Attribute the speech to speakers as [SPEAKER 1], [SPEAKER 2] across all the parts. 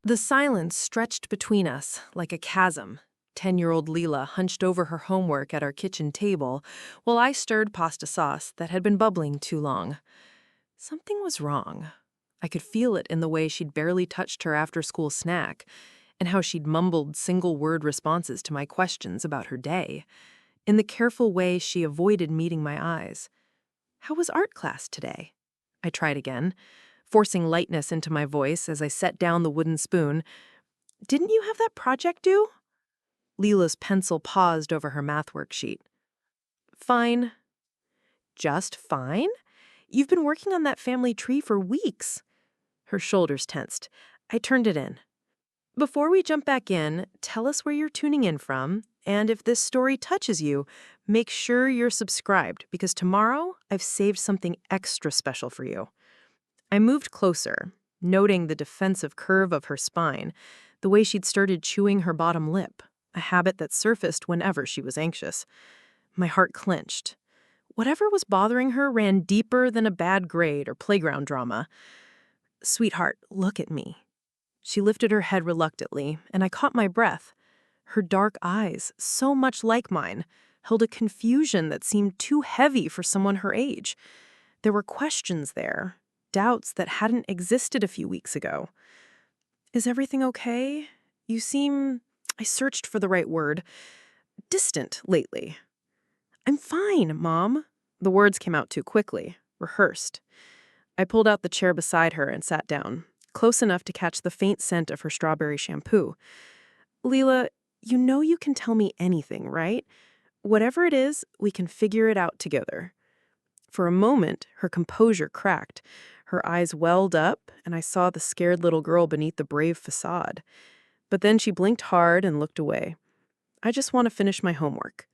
[SPEAKER 1] The silence stretched between us like a chasm. 10-year-old Lila hunched over her homework at our kitchen table while I stirred pasta sauce that had been bubbling too long. Something was wrong. I could feel it in the way she'd barely touched her after-school snack and how she'd mumbled single-word responses to my questions about her day, in the careful way she avoided meeting my eyes. "How was art class today?" I tried again, forcing lightness into my voice as I set down the wooden spoon. "Didn't you have that project due?" Lila's pencil paused over her math worksheet. "Fine." "Just fine? You've been working on that family tree for weeks." Her shoulders tensed. I turned it in. "Before we jump back in, tell us where you're tuning in from, and if this story touches you, make sure you're subscribed, because tomorrow I've saved something extra special for you." I moved closer, noting the defensive curve of her spine, the way she'd started chewing her bottom lip, a habit that surfaced whenever she was anxious. My heart clenched. Whatever was bothering her ran deeper than a bad grade or playground drama. "Sweetheart, look at me." She lifted her head reluctantly, and I caught my breath. Her dark eyes, so much like mine, held a confusion that seemed too heavy for someone her age. There were questions there, doubts that hadn't existed a few weeks ago. "Is everything okay? You seem," I searched for the right word, "distant lately." "I'm fine, Mom." The words came out too quickly, rehearsed. I pulled out the chair beside her and sat down, close enough to catch the faint scent of her strawberry shampoo. "Lila, you know you can tell me anything, right? Whatever it is, we can figure it out together." For a moment, her composure cracked. Her eyes welled up, and I saw the scared little girl beneath the brave facade. But then she blinked hard and looked away. "I just want to finish my homework."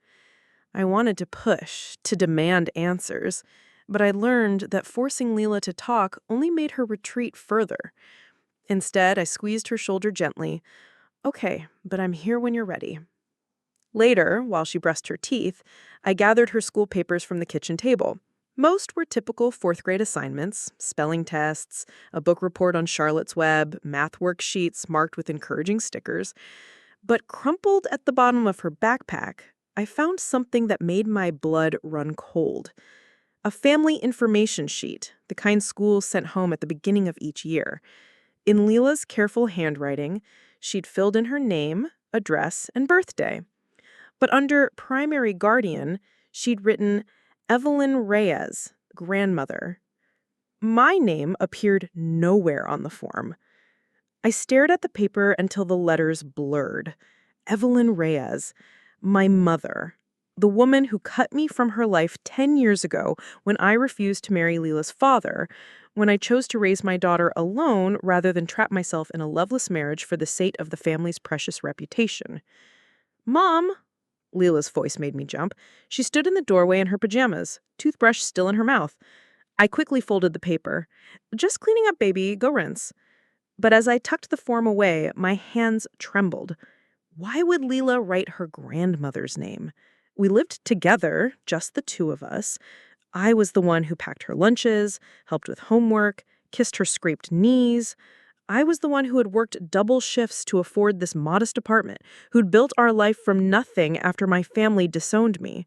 [SPEAKER 1] I wanted to push, to demand answers, but I learned that forcing Lila to talk only made her retreat further. Instead, I squeezed her shoulder gently. "Okay, but I'm here when you're ready." Later, while she brushed her teeth, I gathered her school papers from the kitchen table. Most were typical fourth-grade assignments, spelling tests, a book report on Charlotte's Web, math worksheets marked with encouraging stickers. But crumpled at the bottom of her backpack, I found something that made my blood run cold. A family information sheet, the kind schools sent home at the beginning of each year. In Lila's careful handwriting, she'd filled in her name, address, and birthday. But under primary guardian, she'd written Evelyn Reyes, grandmother. My name appeared nowhere on the form. I stared at the paper until the letters blurred. Evelyn Reyes, my mother. The woman who cut me from her life 10 years ago when I refused to marry Lila's father, when I chose to raise my daughter alone rather than trap myself in a loveless marriage for the sake of the family's precious reputation. "Mom!" Lila's voice made me jump. She stood in the doorway in her pajamas, toothbrush still in her mouth. I quickly folded the paper. "Just cleaning up, baby. Go rinse." But as I tucked the form away, my hands trembled. Why would Lila write her grandmother's name? We lived together, just the two of us. I was the one who packed her lunches, helped with homework, kissed her scraped knees. I was the one who had worked double shifts to afford this modest apartment, who'd built our life from nothing after my family disowned me.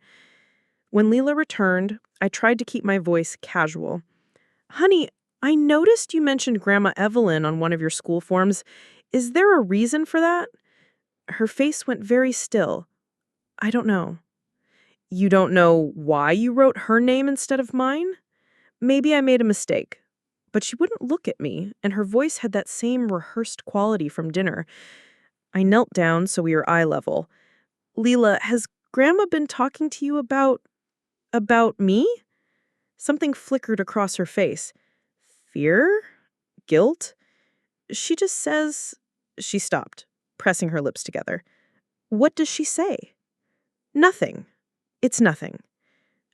[SPEAKER 1] When Lila returned, I tried to keep my voice casual. "Honey, I noticed you mentioned Grandma Evelyn on one of your school forms. Is there a reason for that?" Her face went very still. "I don't know." "You don't know why you wrote her name instead of mine?" "Maybe I made a mistake." But she wouldn't look at me, and her voice had that same rehearsed quality from dinner. I knelt down so we were eye level. "Lila, has Grandma been talking to you about me?" Something flickered across her face. Fear? Guilt? She just says... She stopped, pressing her lips together. "What does she say?" "Nothing. It's nothing."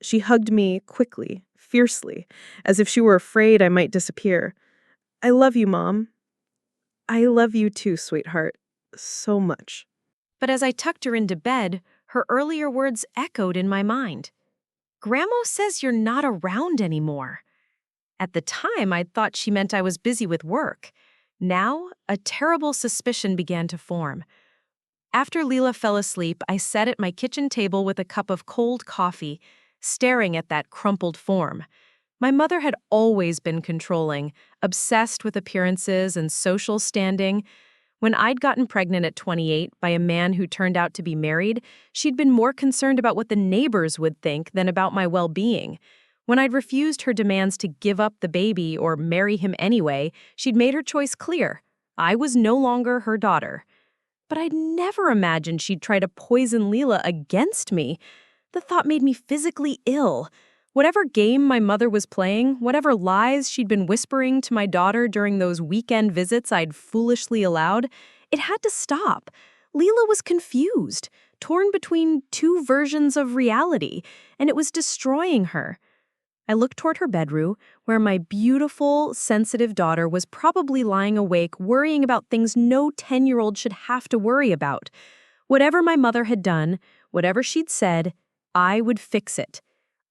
[SPEAKER 1] She hugged me quickly, fiercely, as if she were afraid I might disappear. "I love you, Mom." "I love you too, sweetheart. So much." But as I tucked her into bed, her earlier words echoed in my mind. "Grandma says you're not around anymore." At the time, I'd thought she meant I was busy with work. Now, a terrible suspicion began to form. After Lila fell asleep, I sat at my kitchen table with a cup of cold coffee, staring at that crumpled form. My mother had always been controlling, obsessed with appearances and social standing. When I'd gotten pregnant at 28 by a man who turned out to be married, she'd been more concerned about what the neighbors would think than about my well-being. When I'd refused her demands to give up the baby or marry him anyway, she'd made her choice clear. I was no longer her daughter. But I'd never imagined she'd try to poison Lila against me. The thought made me physically ill. Whatever game my mother was playing, whatever lies she'd been whispering to my daughter during those weekend visits I'd foolishly allowed, it had to stop. Lila was confused, torn between two versions of reality, and it was destroying her. I looked toward her bedroom, where my beautiful, sensitive daughter was probably lying awake, worrying about things no 10-year-old should have to worry about. Whatever my mother had done, whatever she'd said, I would fix it.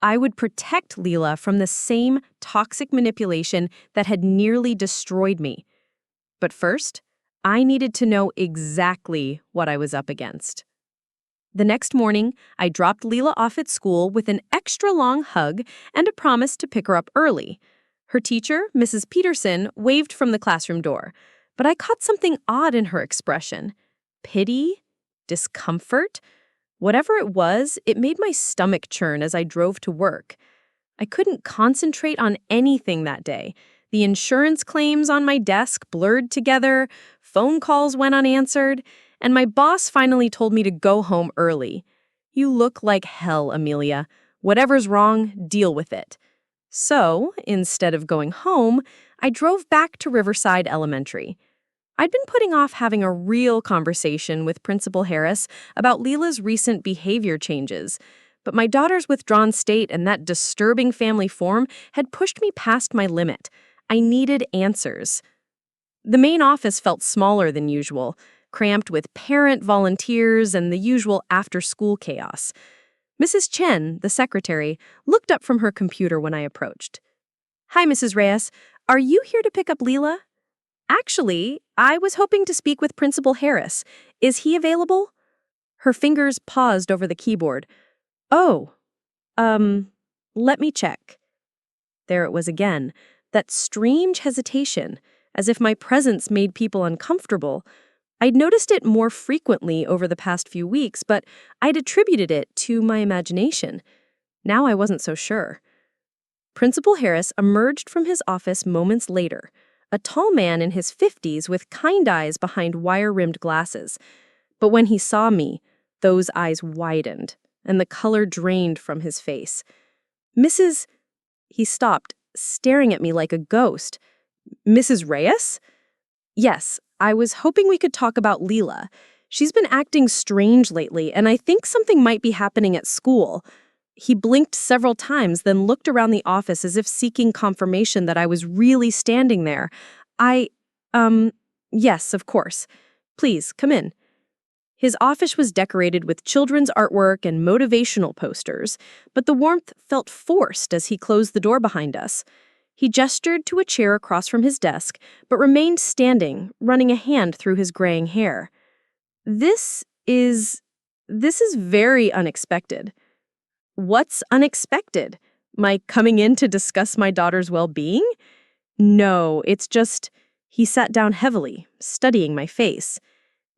[SPEAKER 1] I would protect Lila from the same toxic manipulation that had nearly destroyed me. But first, I needed to know exactly what I was up against. The next morning, I dropped Lila off at school with an extra long hug and a promise to pick her up early. Her teacher, Mrs. Peterson, waved from the classroom door, but I caught something odd in her expression. Pity? Discomfort? Whatever it was, it made my stomach churn as I drove to work. I couldn't concentrate on anything that day. The insurance claims on my desk blurred together, phone calls went unanswered, and my boss finally told me to go home early. "You look like hell, Amelia. Whatever's wrong, deal with it." So, instead of going home, I drove back to Riverside Elementary. I'd been putting off having a real conversation with Principal Harris about Lila's recent behavior changes, but my daughter's withdrawn state and that disturbing family form had pushed me past my limit. I needed answers. The main office felt smaller than usual, cramped with parent volunteers and the usual after-school chaos. Mrs. Chen, the secretary, looked up from her computer when I approached. "Hi, Mrs. Reyes. Are you here to pick up Lila?" "Actually, I was hoping to speak with Principal Harris. Is he available?" Her fingers paused over the keyboard. "Oh, let me check." There it was again, that strange hesitation, as if my presence made people uncomfortable. I'd noticed it more frequently over the past few weeks, but I'd attributed it to my imagination. Now I wasn't so sure. Principal Harris emerged from his office moments later, a tall man in his 50s with kind eyes behind wire-rimmed glasses. But when he saw me, those eyes widened, and the color drained from his face. "Mrs.—" He stopped, staring at me like a ghost. "Mrs. Reyes?" "Yes, I was hoping we could talk about Lila. She's been acting strange lately, and I think something might be happening at school." He blinked several times, then looked around the office as if seeking confirmation that I was really standing there. Yes, of course. Please, come in." His office was decorated with children's artwork and motivational posters, but the warmth felt forced as he closed the door behind us. He gestured to a chair across from his desk, but remained standing, running a hand through his graying hair. This is very unexpected." "What's unexpected? My coming in to discuss my daughter's well-being?" "No, it's just—" He sat down heavily, studying my face.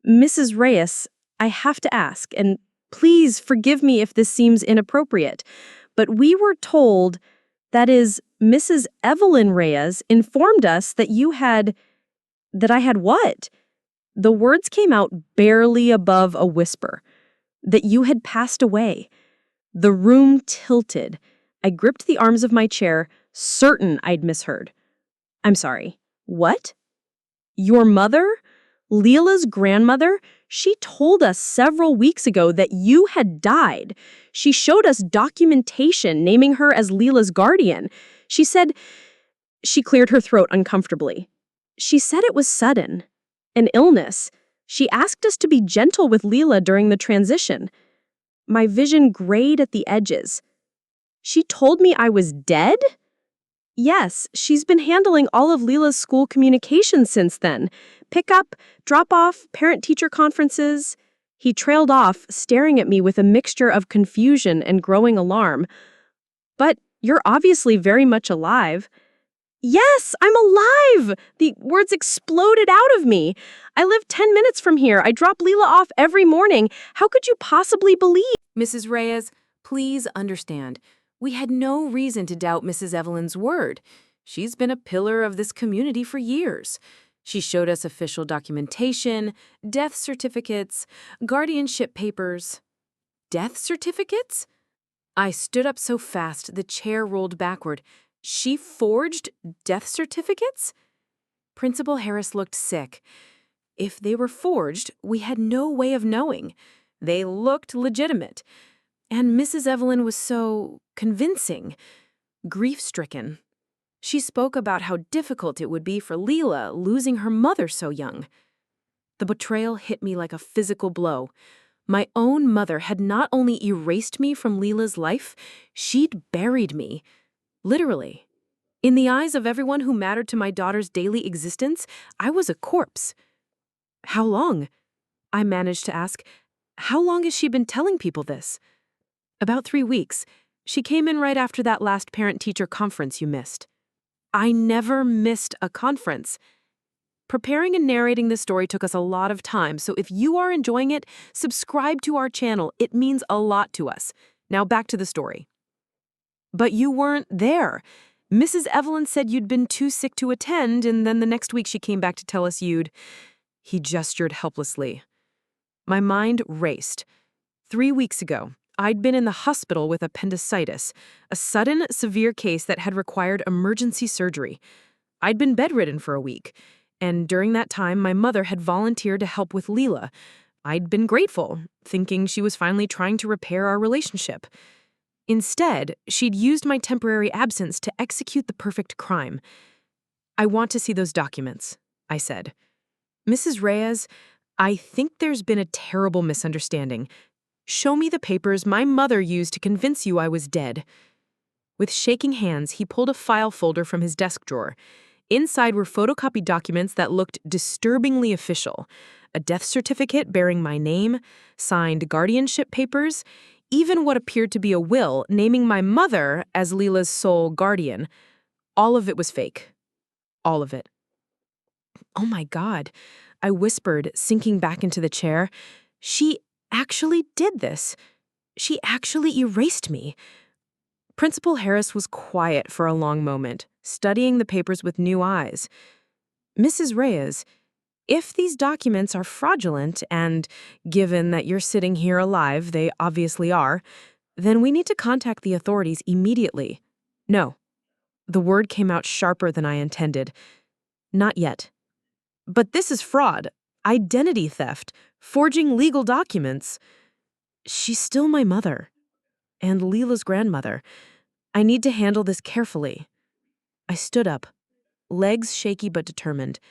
[SPEAKER 1] "Mrs. Reyes, I have to ask, and please forgive me if this seems inappropriate, but we were told, that is, Mrs. Evelyn Reyes informed us that I had what?" The words came out barely above a whisper. "That you had passed away." The room tilted. I gripped the arms of my chair, certain I'd misheard. "I'm sorry. What? Your mother? Lila's grandmother? She told us several weeks ago that you had died. She showed us documentation naming her as Lila's guardian. She said—" She cleared her throat uncomfortably. "She said it was sudden. An illness. She asked us to be gentle with Lila during the transition." My vision grayed at the edges. "She told me I was dead?"
[SPEAKER 2] Yes, she's been handling all of Lila's school communications since then. Pick up, drop off, parent-teacher conferences. He trailed off, staring at me with a mixture of confusion and growing alarm. But you're obviously very much alive. Yes, I'm alive! The words exploded out of me. I live 10 minutes from here. I drop Lila off every morning. How could you possibly believe?
[SPEAKER 1] Mrs. Reyes, please understand. We had no reason to doubt Mrs. Evelyn's word. She's been a pillar of this community for years. She showed us official documentation, death certificates, guardianship papers. Death certificates? I stood up so fast the chair rolled backward. She forged death certificates? Principal Harris looked sick. If they were forged, we had no way of knowing. They looked legitimate. And Mrs. Evelyn was so convincing, grief-stricken. She spoke about how difficult it would be for Lila losing her mother so young. The betrayal hit me like a physical blow. My own mother had not only erased me from Lila's life, she'd buried me. Literally. In the eyes of everyone who mattered to my daughter's daily existence, I was a corpse. How long? I managed to ask. How long has she been telling people this? About 3 weeks. She came in right after that last parent-teacher conference you missed. I never missed a conference. Preparing and narrating this story took us a lot of time, so if you are enjoying it, subscribe to our channel. It means a lot to us. Now back to the story. But you weren't there. Mrs. Evelyn said you'd been too sick to attend, and then the next week she came back to tell us you'd... He gestured helplessly. My mind raced. 3 weeks ago, I'd been in the hospital with appendicitis, a sudden, severe case that had required emergency surgery. I'd been bedridden for a week, and during that time, my mother had volunteered to help with Lila. I'd been grateful, thinking she was finally trying to repair our relationship. Instead, she'd used my temporary absence to execute the perfect crime. I want to see those documents, I said. Mrs. Reyes, I think there's been a terrible misunderstanding. Show me the papers my mother used to convince you I was dead. With shaking hands, he pulled a file folder from his desk drawer. Inside were photocopied documents that looked disturbingly official. A death certificate bearing my name, signed guardianship papers, even what appeared to be a will naming my mother as Lila's sole guardian. All of it was fake. All of it. Oh my God, I whispered, sinking back into the chair. She actually did this. She actually erased me. Principal Harris was quiet for a long moment, studying the papers with new eyes. Mrs. Reyes, if these documents are fraudulent, and given that you're sitting here alive, they obviously are, then we need to contact the authorities immediately. No. The word came out sharper than I intended. Not yet. But this is fraud, identity theft, forging legal documents. She's still my mother, and Lila's grandmother. I need to handle this carefully. I stood up, legs shaky but determined.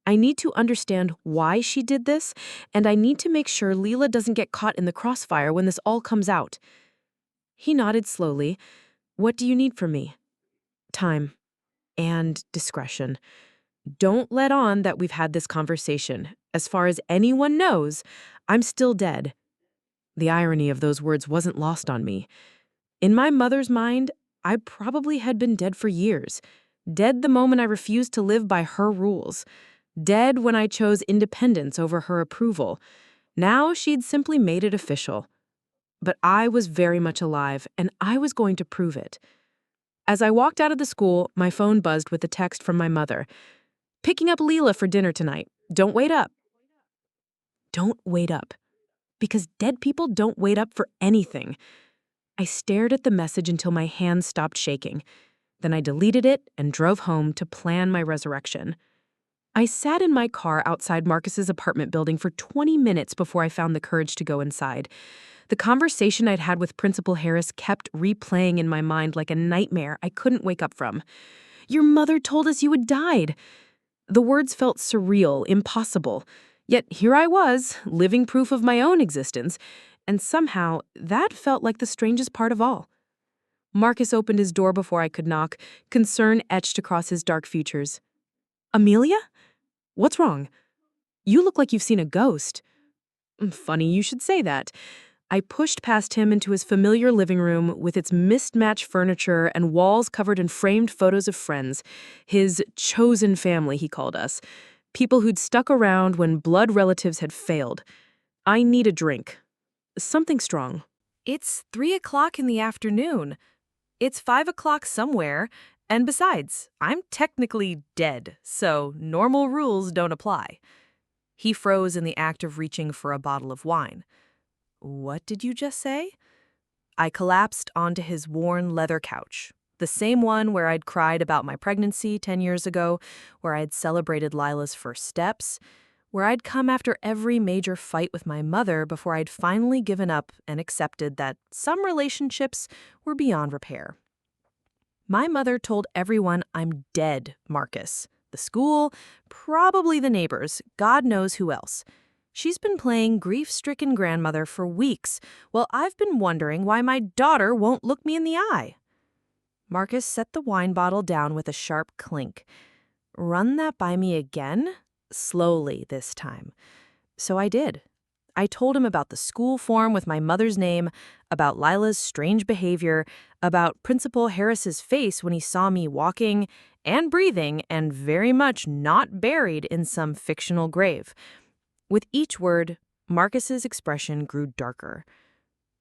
[SPEAKER 1] I need to understand why she did this, and I need to make sure Lila doesn't get caught in the crossfire when this all comes out. He nodded slowly. What do you need from me? Time. And discretion. Don't let on that we've had this conversation. As far as anyone knows, I'm still dead. The irony of those words wasn't lost on me. In my mother's mind, I probably had been dead for years. Dead the moment I refused to live by her rules. Dead when I chose independence over her approval. Now she'd simply made it official. But I was very much alive, and I was going to prove it. As I walked out of the school, my phone buzzed with a text from my mother. Picking up Lila for dinner tonight. Don't wait up. Don't wait up. Because dead people don't wait up for anything. I stared at the message until my hands stopped shaking. Then I deleted it and drove home to plan my resurrection. I sat in my car outside Marcus's apartment building for 20 minutes before I found the courage to go inside. The conversation I'd had with Principal Harris kept replaying in my mind like a nightmare I couldn't wake up from. Your mother told us you had died. The words felt surreal, impossible. Yet here I was, living proof of my own existence, and somehow that felt like the strangest part of all. Marcus opened his door before I could knock, concern etched across his dark features. Amelia? What's wrong? You look like you've seen a ghost. Funny you should say that. I pushed past him into his familiar living room with its mismatched furniture and walls covered in framed photos of friends. His chosen family, he called us. People who'd stuck around when blood relatives had failed. I need a drink. Something strong. It's 3 o'clock in the afternoon. It's 5 o'clock somewhere. And besides, I'm technically dead, so normal rules don't apply. He froze in the act of reaching for a bottle of wine. What did you just say? I collapsed onto his worn leather couch, the same one where I'd cried about my pregnancy 10 years ago, where I'd celebrated Lila's first steps, where I'd come after every major fight with my mother before I'd finally given up and accepted that some relationships were beyond repair. My mother told everyone I'm dead, Marcus. The school, probably the neighbors, God knows who else. She's been playing grief-stricken grandmother for weeks, while I've been wondering why my daughter won't look me in the eye. Marcus set the wine bottle down with a sharp clink. Run that by me again? Slowly this time. So I did. I told him about the school form with my mother's name, about Lila's strange behavior, about Principal Harris's face when he saw me walking and breathing and very much not buried in some fictional grave. With each word, Marcus's expression grew darker.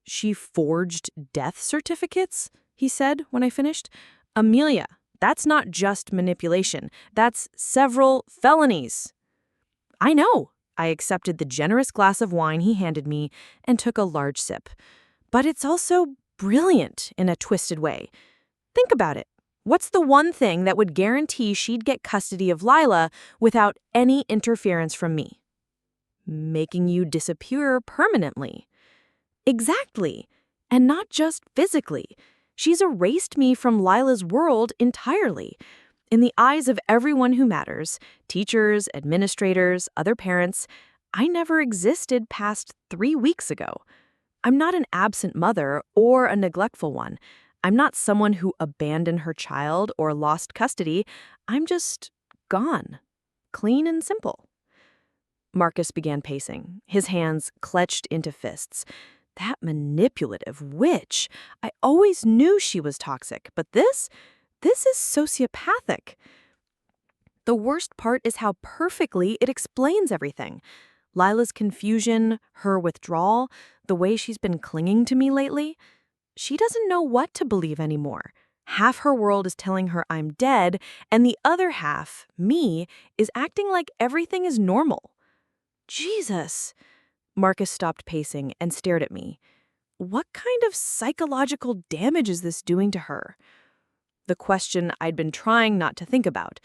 [SPEAKER 1] She forged death certificates, he said when I finished. Amelia, that's not just manipulation. That's several felonies. I know. I accepted the generous glass of wine he handed me and took a large sip. But it's also brilliant in a twisted way. Think about it. What's the one thing that would guarantee she'd get custody of Lila without any interference from me? Making you disappear permanently. Exactly. And not just physically. She's erased me from Lila's world entirely. In the eyes of everyone who matters, teachers, administrators, other parents, I never existed past 3 weeks ago. I'm not an absent mother or a neglectful one. I'm not someone who abandoned her child or lost custody. I'm just gone. Clean and simple. Marcus began pacing, his hands clenched into fists. That manipulative witch. I always knew she was toxic, but this is sociopathic. The worst part is how perfectly it explains everything. Lila's confusion, her withdrawal, the way she's been clinging to me lately. She doesn't know what to believe anymore. Half her world is telling her I'm dead, and the other half, me, is acting like everything is normal. Jesus. Marcus stopped pacing and stared at me. What kind of psychological damage is this doing to her? The question I'd been trying not to think about.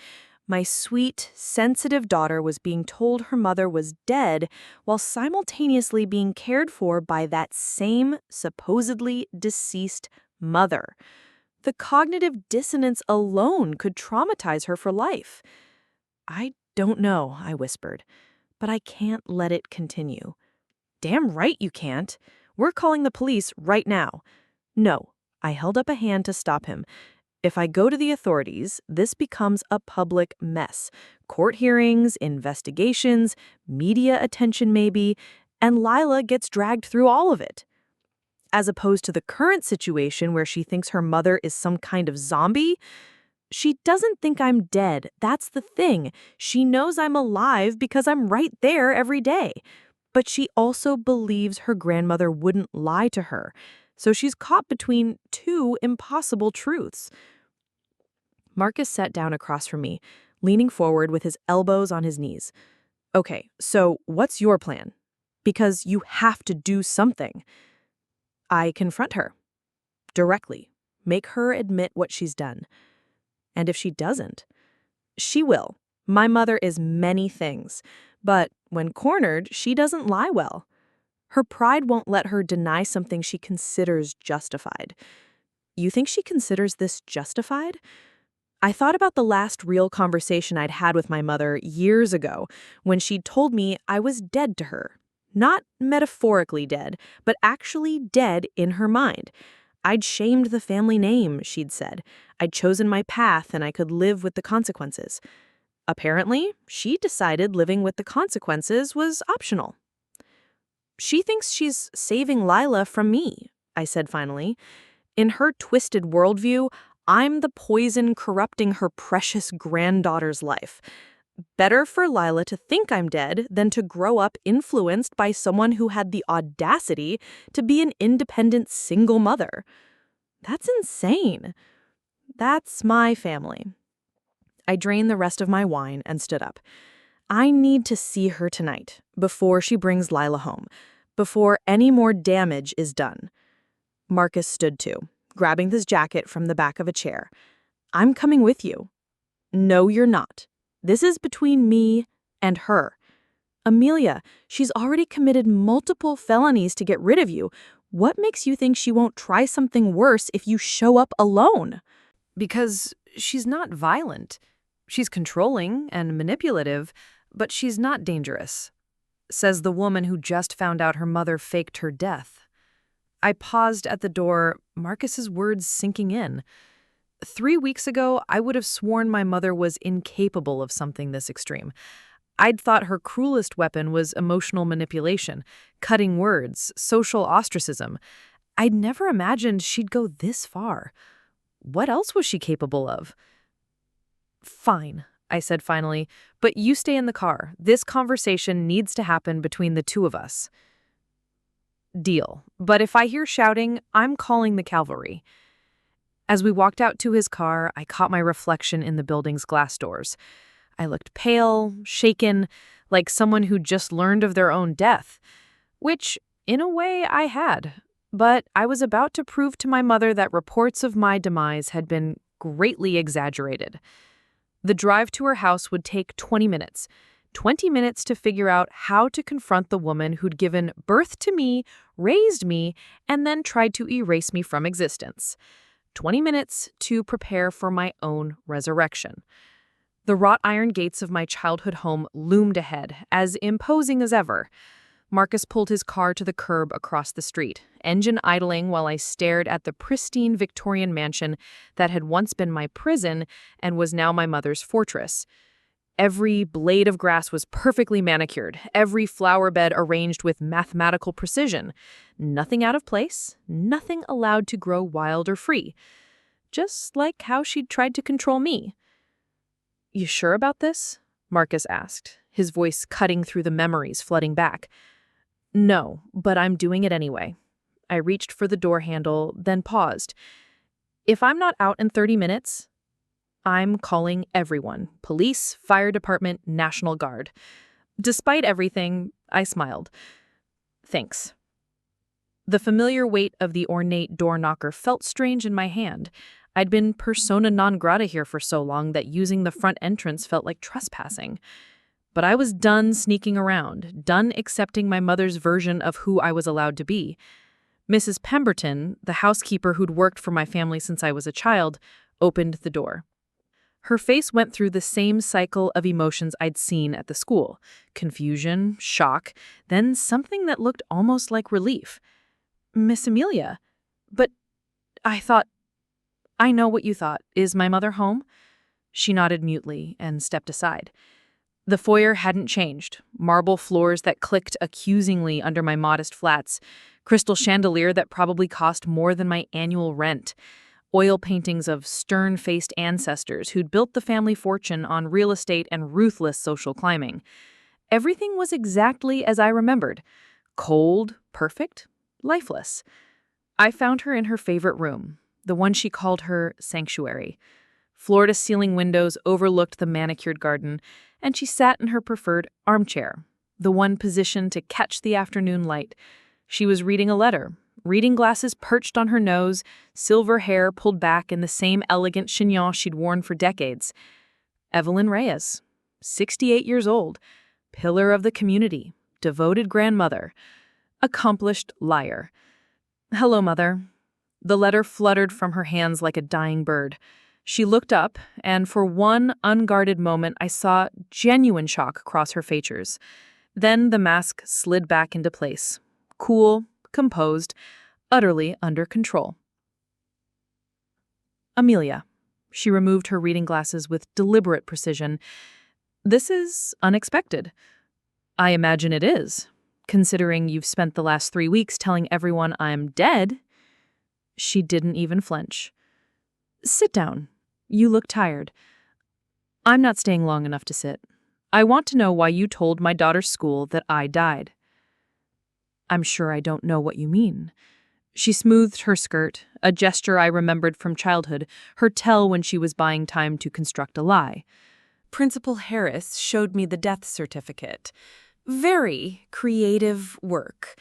[SPEAKER 1] My sweet, sensitive daughter was being told her mother was dead while simultaneously being cared for by that same supposedly deceased mother. The cognitive dissonance alone could traumatize her for life. I don't know, I whispered, but I can't let it continue. Damn right you can't. We're calling the police right now. No, I held up a hand to stop him. If I go to the authorities, this becomes a public mess. Court hearings, investigations, media attention maybe, and Lila gets dragged through all of it. As opposed to the current situation where she thinks her mother is some kind of zombie. She doesn't think I'm dead, that's the thing. She knows I'm alive because I'm right there every day. But she also believes her grandmother wouldn't lie to her. So she's caught between two impossible truths. Marcus sat down across from me, leaning forward with his elbows on his knees. Okay, so what's your plan? Because you have to do something. I confront her. Directly. Make her admit what she's done. And if she doesn't, she will. My mother is many things, but when cornered, she doesn't lie well. Her pride won't let her deny something she considers justified. You think she considers this justified? I thought about the last real conversation I'd had with my mother years ago when she'd told me I was dead to her. Not metaphorically dead, but actually dead in her mind.
[SPEAKER 2] I'd shamed the family name, she'd said. I'd chosen my path and I could live with the consequences. Apparently, she decided living with the consequences was optional. She thinks she's saving Lila from me, I said finally. In her twisted worldview, I'm the poison corrupting her precious granddaughter's life. Better for Lila to think I'm dead than to grow up influenced by someone who had the audacity to be an independent single mother. That's insane. That's my family. I drained the rest of my wine and stood up. I need to see her tonight, before she brings Lila home, before any more damage is done. Marcus stood too, grabbing his jacket from the back of a chair. I'm coming with you. No, you're not. This is between me and her. Amelia, she's already committed multiple felonies to get rid of you. What makes you think she won't try something worse if you show up alone?
[SPEAKER 1] Because she's not violent. She's controlling and manipulative, but she's not dangerous, says the woman who just found out her mother faked her death. I paused at the door, Marcus's words sinking in. 3 weeks ago, I would have sworn my mother was incapable of something this extreme. I'd thought her cruelest weapon was emotional manipulation, cutting words, social ostracism. I'd never imagined she'd go this far. What else was she capable of? Fine, I said finally, but you stay in the car. This conversation needs to happen between the two of us. Deal. But if I hear shouting, I'm calling the cavalry. As we walked out to his car, I caught my reflection in the building's glass doors. I looked pale, shaken, like someone who'd just learned of their own death, which, in a way, I had. But I was about to prove to my mother that reports of my demise had been greatly exaggerated. The drive to her house would take 20 minutes. 20 minutes to figure out how to confront the woman who'd given birth to me, raised me, and then tried to erase me from existence. 20 minutes to prepare for my own resurrection. The wrought iron gates of my childhood home loomed ahead, as imposing as ever. Marcus pulled his car to the curb across the street, engine idling while I stared at the pristine Victorian mansion that had once been my prison and was now my mother's fortress. Every blade of grass was perfectly manicured, every flower bed arranged with mathematical precision. Nothing out of place, nothing allowed to grow wild or free. Just like how she'd tried to control me. You sure about this? Marcus asked, his voice cutting through the memories flooding back. No, but I'm doing it anyway. I reached for the door handle, then paused. If I'm not out in 30 minutes, I'm calling everyone. Police, fire department, National Guard. Despite everything, I smiled. Thanks. The familiar weight of the ornate door knocker felt strange in my hand. I'd been persona non grata here for so long that using the front entrance felt like trespassing. But I was done sneaking around, done accepting my mother's version of who I was allowed to be. Mrs. Pemberton, the housekeeper who'd worked for my family since I was a child, opened the door. Her face went through the same cycle of emotions I'd seen at the school. Confusion, shock, then something that looked almost like relief. Miss Amelia, but I thought, I know what you thought. Is my mother home? She nodded mutely and stepped aside. The foyer hadn't changed. Marble floors that clicked accusingly under my modest flats. Crystal chandelier that probably cost more than my annual rent. Oil paintings of stern-faced ancestors who'd built the family fortune on real estate and ruthless social climbing. Everything was exactly as I remembered. Cold, perfect, lifeless. I found her in her favorite room, the one she called her sanctuary. Floor-to-ceiling windows overlooked the manicured garden, and she sat in her preferred armchair, the one positioned to catch the afternoon light. She was reading a letter. Reading glasses perched on her nose, silver hair pulled back in the same elegant chignon she'd worn for decades. Evelyn Reyes, 68 years old, pillar of the community, devoted grandmother, accomplished liar. Hello, Mother. The letter fluttered from her hands like a dying bird. She looked up, and for one unguarded moment I saw genuine shock cross her features. Then the mask slid back into place, cool, composed, utterly under control. Amelia. She removed her reading glasses with deliberate precision. This is unexpected. I imagine it is, considering you've spent the last 3 weeks telling everyone I'm dead. She didn't even flinch. Sit down. You look tired. I'm not staying long enough to sit. I want to know why you told my daughter's school that I died. I'm sure I don't know what you mean. She smoothed her skirt, a gesture I remembered from childhood, her tell when she was buying time to construct a lie. Principal Harris showed me the death certificate. Very creative work.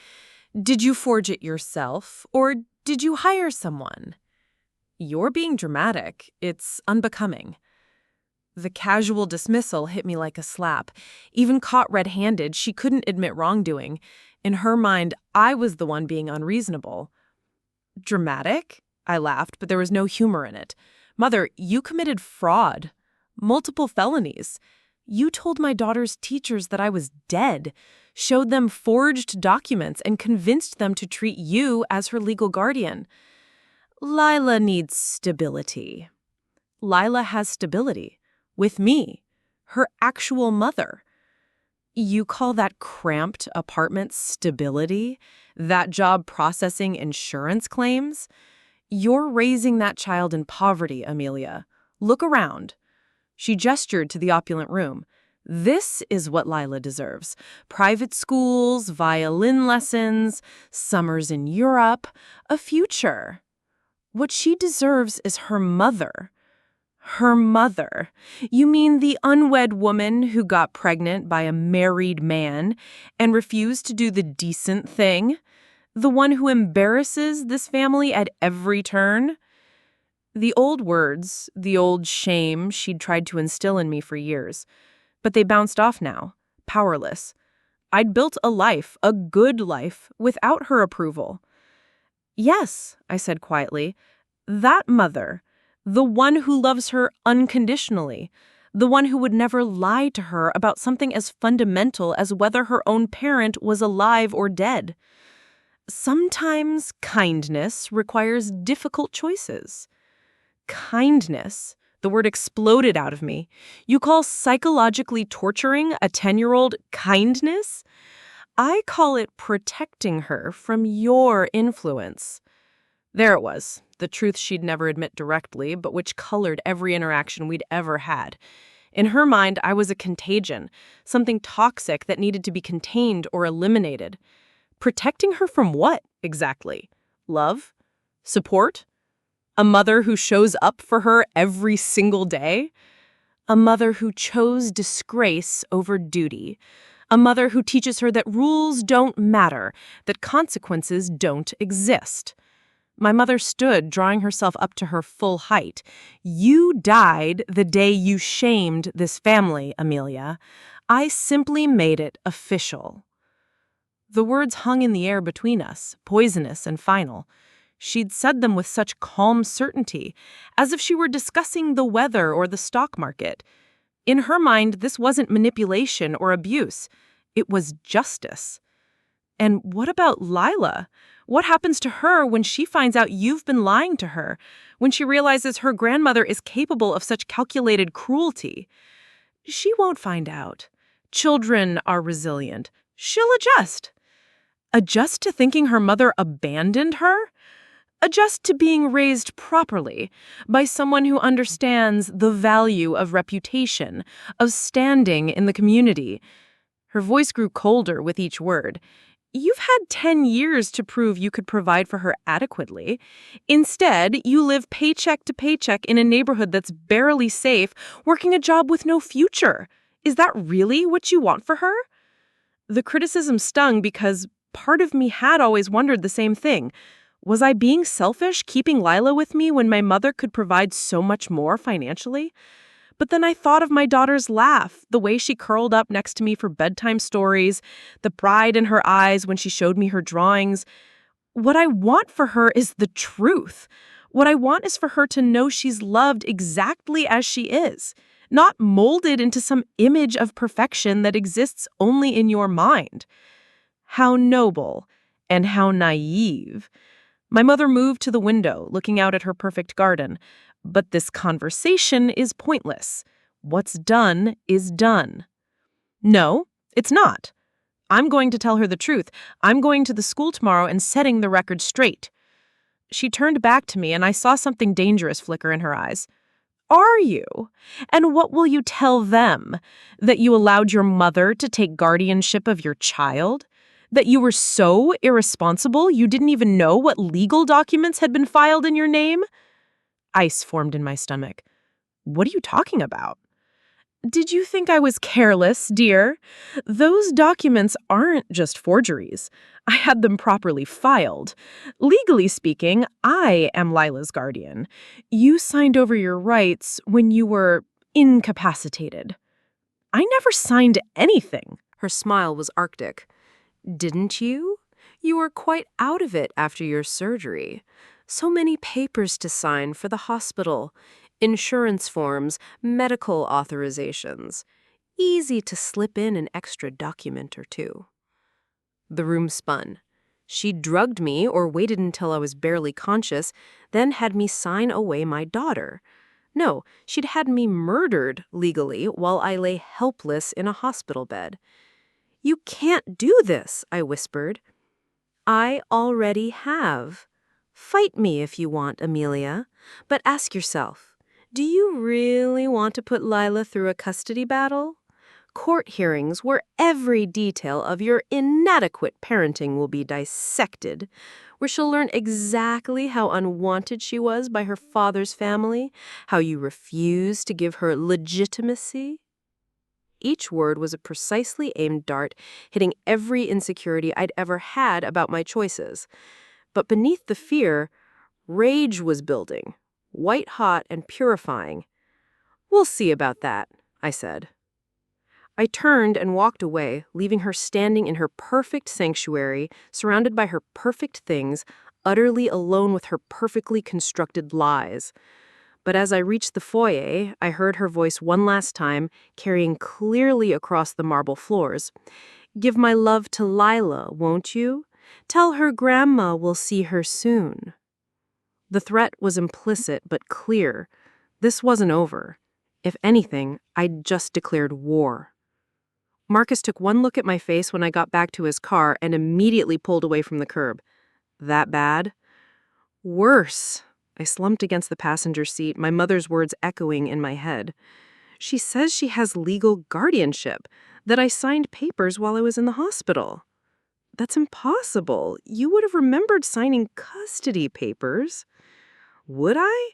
[SPEAKER 1] Did you forge it yourself, or did you hire someone? You're being dramatic. It's unbecoming. The casual dismissal hit me like a slap. Even caught red-handed, she couldn't admit wrongdoing. In her mind, I was the one being unreasonable. Dramatic? I laughed, but there was no humor in it. Mother, you committed fraud. Multiple felonies. You told my daughter's teachers that I was dead, showed them forged documents, and convinced them to treat you as her legal guardian. Lila needs stability. Lila has stability. With me. Her actual mother. You call that cramped apartment stability? That job processing insurance claims? You're raising that child in poverty, Amelia. Look around. She gestured to the opulent room. This is what Lila deserves. Private schools, violin lessons, summers in Europe, a future. What she deserves is her mother. Her mother. You mean the unwed woman who got pregnant by a married man and refused to do the decent thing? The one who embarrasses this family at every turn? The old words, the old shame she'd tried to instill in me for years. But they bounced off now, powerless. I'd built a life, a good life, without her approval. Yes, I said quietly, that mother. The one who loves her unconditionally. The one who would never lie to her about something as fundamental as whether her own parent was alive or dead. Sometimes kindness requires difficult choices. Kindness? The word exploded out of me. You call psychologically torturing a 10-year-old kindness? I call it protecting her from your influence. There it was, the truth she'd never admit directly, but which colored every interaction we'd ever had. In her mind, I was a contagion, something toxic that needed to be contained or eliminated. Protecting her from what, exactly? Love? Support? A mother who shows up for her every single day? A mother who chose disgrace over duty. A mother who teaches her that rules don't matter, that consequences don't exist. My mother stood, drawing herself up to her full height. You died the day you shamed this family, Amelia. I simply made it official. The words hung in the air between us, poisonous and final. She'd said them with such calm certainty, as if she were discussing the weather or the stock market. In her mind, this wasn't manipulation or abuse. It was justice. And what about Lila? What happens to her when she finds out you've been lying to her, when she realizes her grandmother is capable of such calculated cruelty? She won't find out. Children are resilient. She'll adjust. Adjust to thinking her mother abandoned her? Adjust to being raised properly by someone who understands the value of reputation, of standing in the community. Her voice grew colder with each word. You've had 10 years to prove you could provide for her adequately. Instead, you live paycheck to paycheck in a neighborhood that's barely safe, working a job with no future. Is that really what you want for her? The criticism stung because part of me had always wondered the same thing. Was I being selfish, keeping Lila with me when my mother could provide so much more financially? But then I thought of my daughter's laugh, the way she curled up next to me for bedtime stories, the pride in her eyes when she showed me her drawings. What I want for her is the truth. What I want is for her to know she's loved exactly as she is, not molded into some image of perfection that exists only in your mind. How noble and how naive. My mother moved to the window, looking out at her perfect garden. But this conversation is pointless. What's done is done. No, it's not. I'm going to tell her the truth. I'm going to the school tomorrow and setting the record straight. She turned back to me and I saw something dangerous flicker in her eyes. Are you? And what will you tell them? That you allowed your mother to take guardianship of your child? That you were so irresponsible you didn't even know what legal documents had been filed in your name? Ice formed in my stomach. What are you talking about? Did you think I was careless, dear? Those documents aren't just forgeries. I had them properly filed. Legally speaking, I am Lila's guardian. You signed over your rights when you were incapacitated. I never signed anything. Her smile was arctic. Didn't you? You were quite out of it after your surgery. So many papers to sign for the hospital. Insurance forms, medical authorizations. Easy to slip in an extra document or two. The room spun. She drugged me or waited until I was barely conscious, then had me sign away my daughter. No, she'd had me murdered legally while I lay helpless in a hospital bed. You can't do this, I whispered. I already have. Fight me if you want, Amelia, but ask yourself, do you really want to put Lila through a custody battle? Court hearings where every detail of your inadequate parenting will be dissected, where she'll learn exactly how unwanted she was by her father's family, how you refused to give her legitimacy. Each word was a precisely aimed dart, hitting every insecurity I'd ever had about my choices. But beneath the fear, rage was building, white-hot and purifying. We'll see about that, I said. I turned and walked away, leaving her standing in her perfect sanctuary, surrounded by her perfect things, utterly alone with her perfectly constructed lies. But as I reached the foyer, I heard her voice one last time, carrying clearly across the marble floors. Give my love to Lila, won't you? Tell her Grandma will see her soon. The threat was implicit but clear. This wasn't over. If anything, I'd just declared war. Marcus took one look at my face when I got back to his car and immediately pulled away from the curb. That bad? Worse. I slumped against the passenger seat, my mother's words echoing in my head. She says she has legal guardianship, that I signed papers while I was in the hospital. That's impossible. You would have remembered signing custody papers. Would I?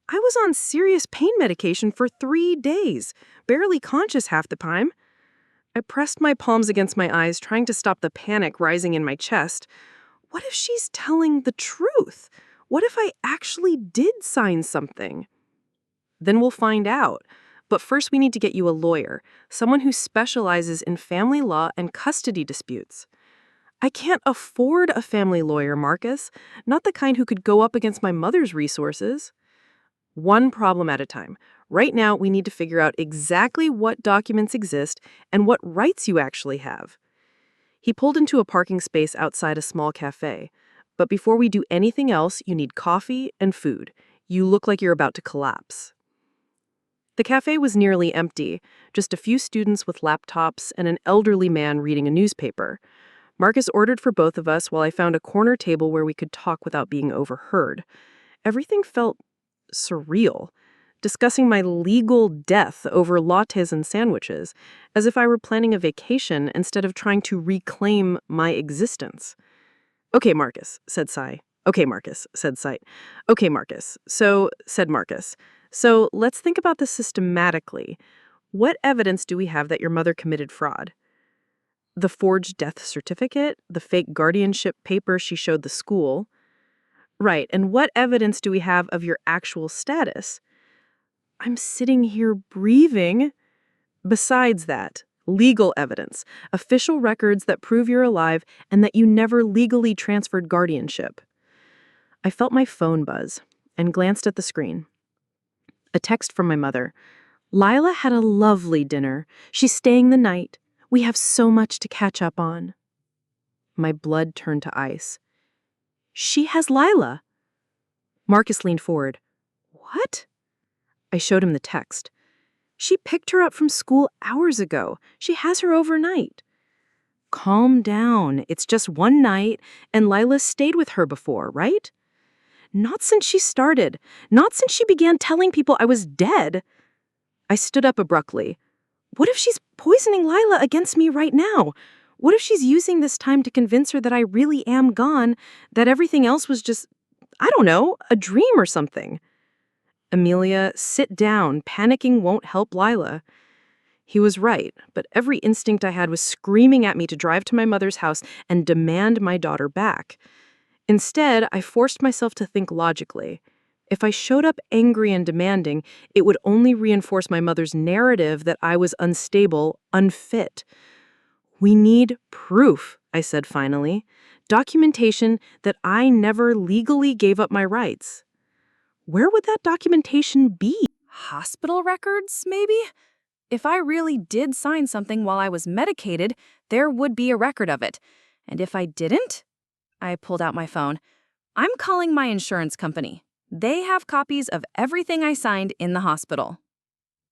[SPEAKER 1] I was on serious pain medication for 3 days, barely conscious half the time. I pressed my palms against my eyes, trying to stop the panic rising in my chest. What if she's telling the truth? What if I actually did sign something? Then we'll find out. But first we need to get you a lawyer, someone who specializes in family law and custody disputes. I can't afford a family lawyer, Marcus, not the kind who could go up against my mother's resources. One problem at a time. Right now, we need to figure out exactly what documents exist and what rights you actually have. He pulled into a parking space outside a small cafe. But before we do anything else, you need coffee and food. You look like you're about to collapse. The cafe was nearly empty, just a few students with laptops and an elderly man reading a newspaper. Marcus ordered for both of us while I found a corner table where we could talk without being overheard. Everything felt surreal, discussing my legal death over lattes and sandwiches, as if I were planning a vacation instead of trying to reclaim my existence. Okay, Marcus, said Cy. Okay, Marcus, said Sight. Okay, Marcus. Said Marcus. So let's think about this systematically. What evidence do we have that your mother committed fraud? The forged death certificate, the fake guardianship paper she showed the school. Right, and what evidence do we have of your actual status? I'm sitting here breathing. Besides that, legal evidence, official records that prove you're alive and that you never legally transferred guardianship. I felt my phone buzz and glanced at the screen. A text from my mother. Lila had a lovely dinner. She's staying the night. We have so much to catch up on. My blood turned to ice. She has Lila. Marcus leaned forward. What?
[SPEAKER 2] I showed him the text. She picked her up from school hours ago. She has her overnight. Calm down. It's just one night, and Lila stayed with her before, right? Not since she started. Not since she began telling people I was dead. I stood up abruptly. What if she's poisoning Lila against me right now? What if she's using this time to convince her that I really am gone, that everything else was just, I don't know, a dream or something? Amelia, sit down. Panicking won't help Lila. He was right, but every instinct I had was screaming at me to drive to my mother's house and demand my daughter back. Instead, I forced myself to think logically. If I showed up angry and demanding, it would only reinforce my mother's narrative that I was unstable, unfit. We need proof, I said finally. Documentation that I never legally gave up my rights. Where would that documentation be?
[SPEAKER 1] Hospital records, maybe? If I really did sign something while I was medicated, there would be a record of it. And if I didn't? I pulled out my phone. I'm calling my insurance company. They have copies of everything I signed in the hospital.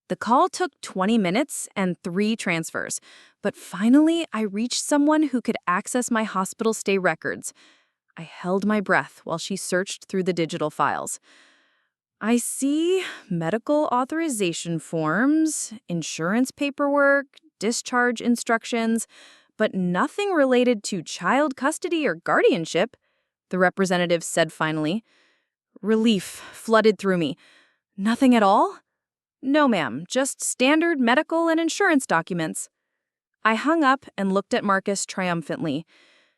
[SPEAKER 1] The call took 20 minutes and 3 transfers, but finally I reached someone who could access my hospital stay records. I held my breath while she searched through the digital files. I see medical authorization forms, insurance paperwork, discharge instructions, but nothing related to child custody or guardianship, the representative said finally. Relief flooded through me. Nothing at all? No, ma'am, just standard medical and insurance documents. I hung up and looked at Marcus triumphantly.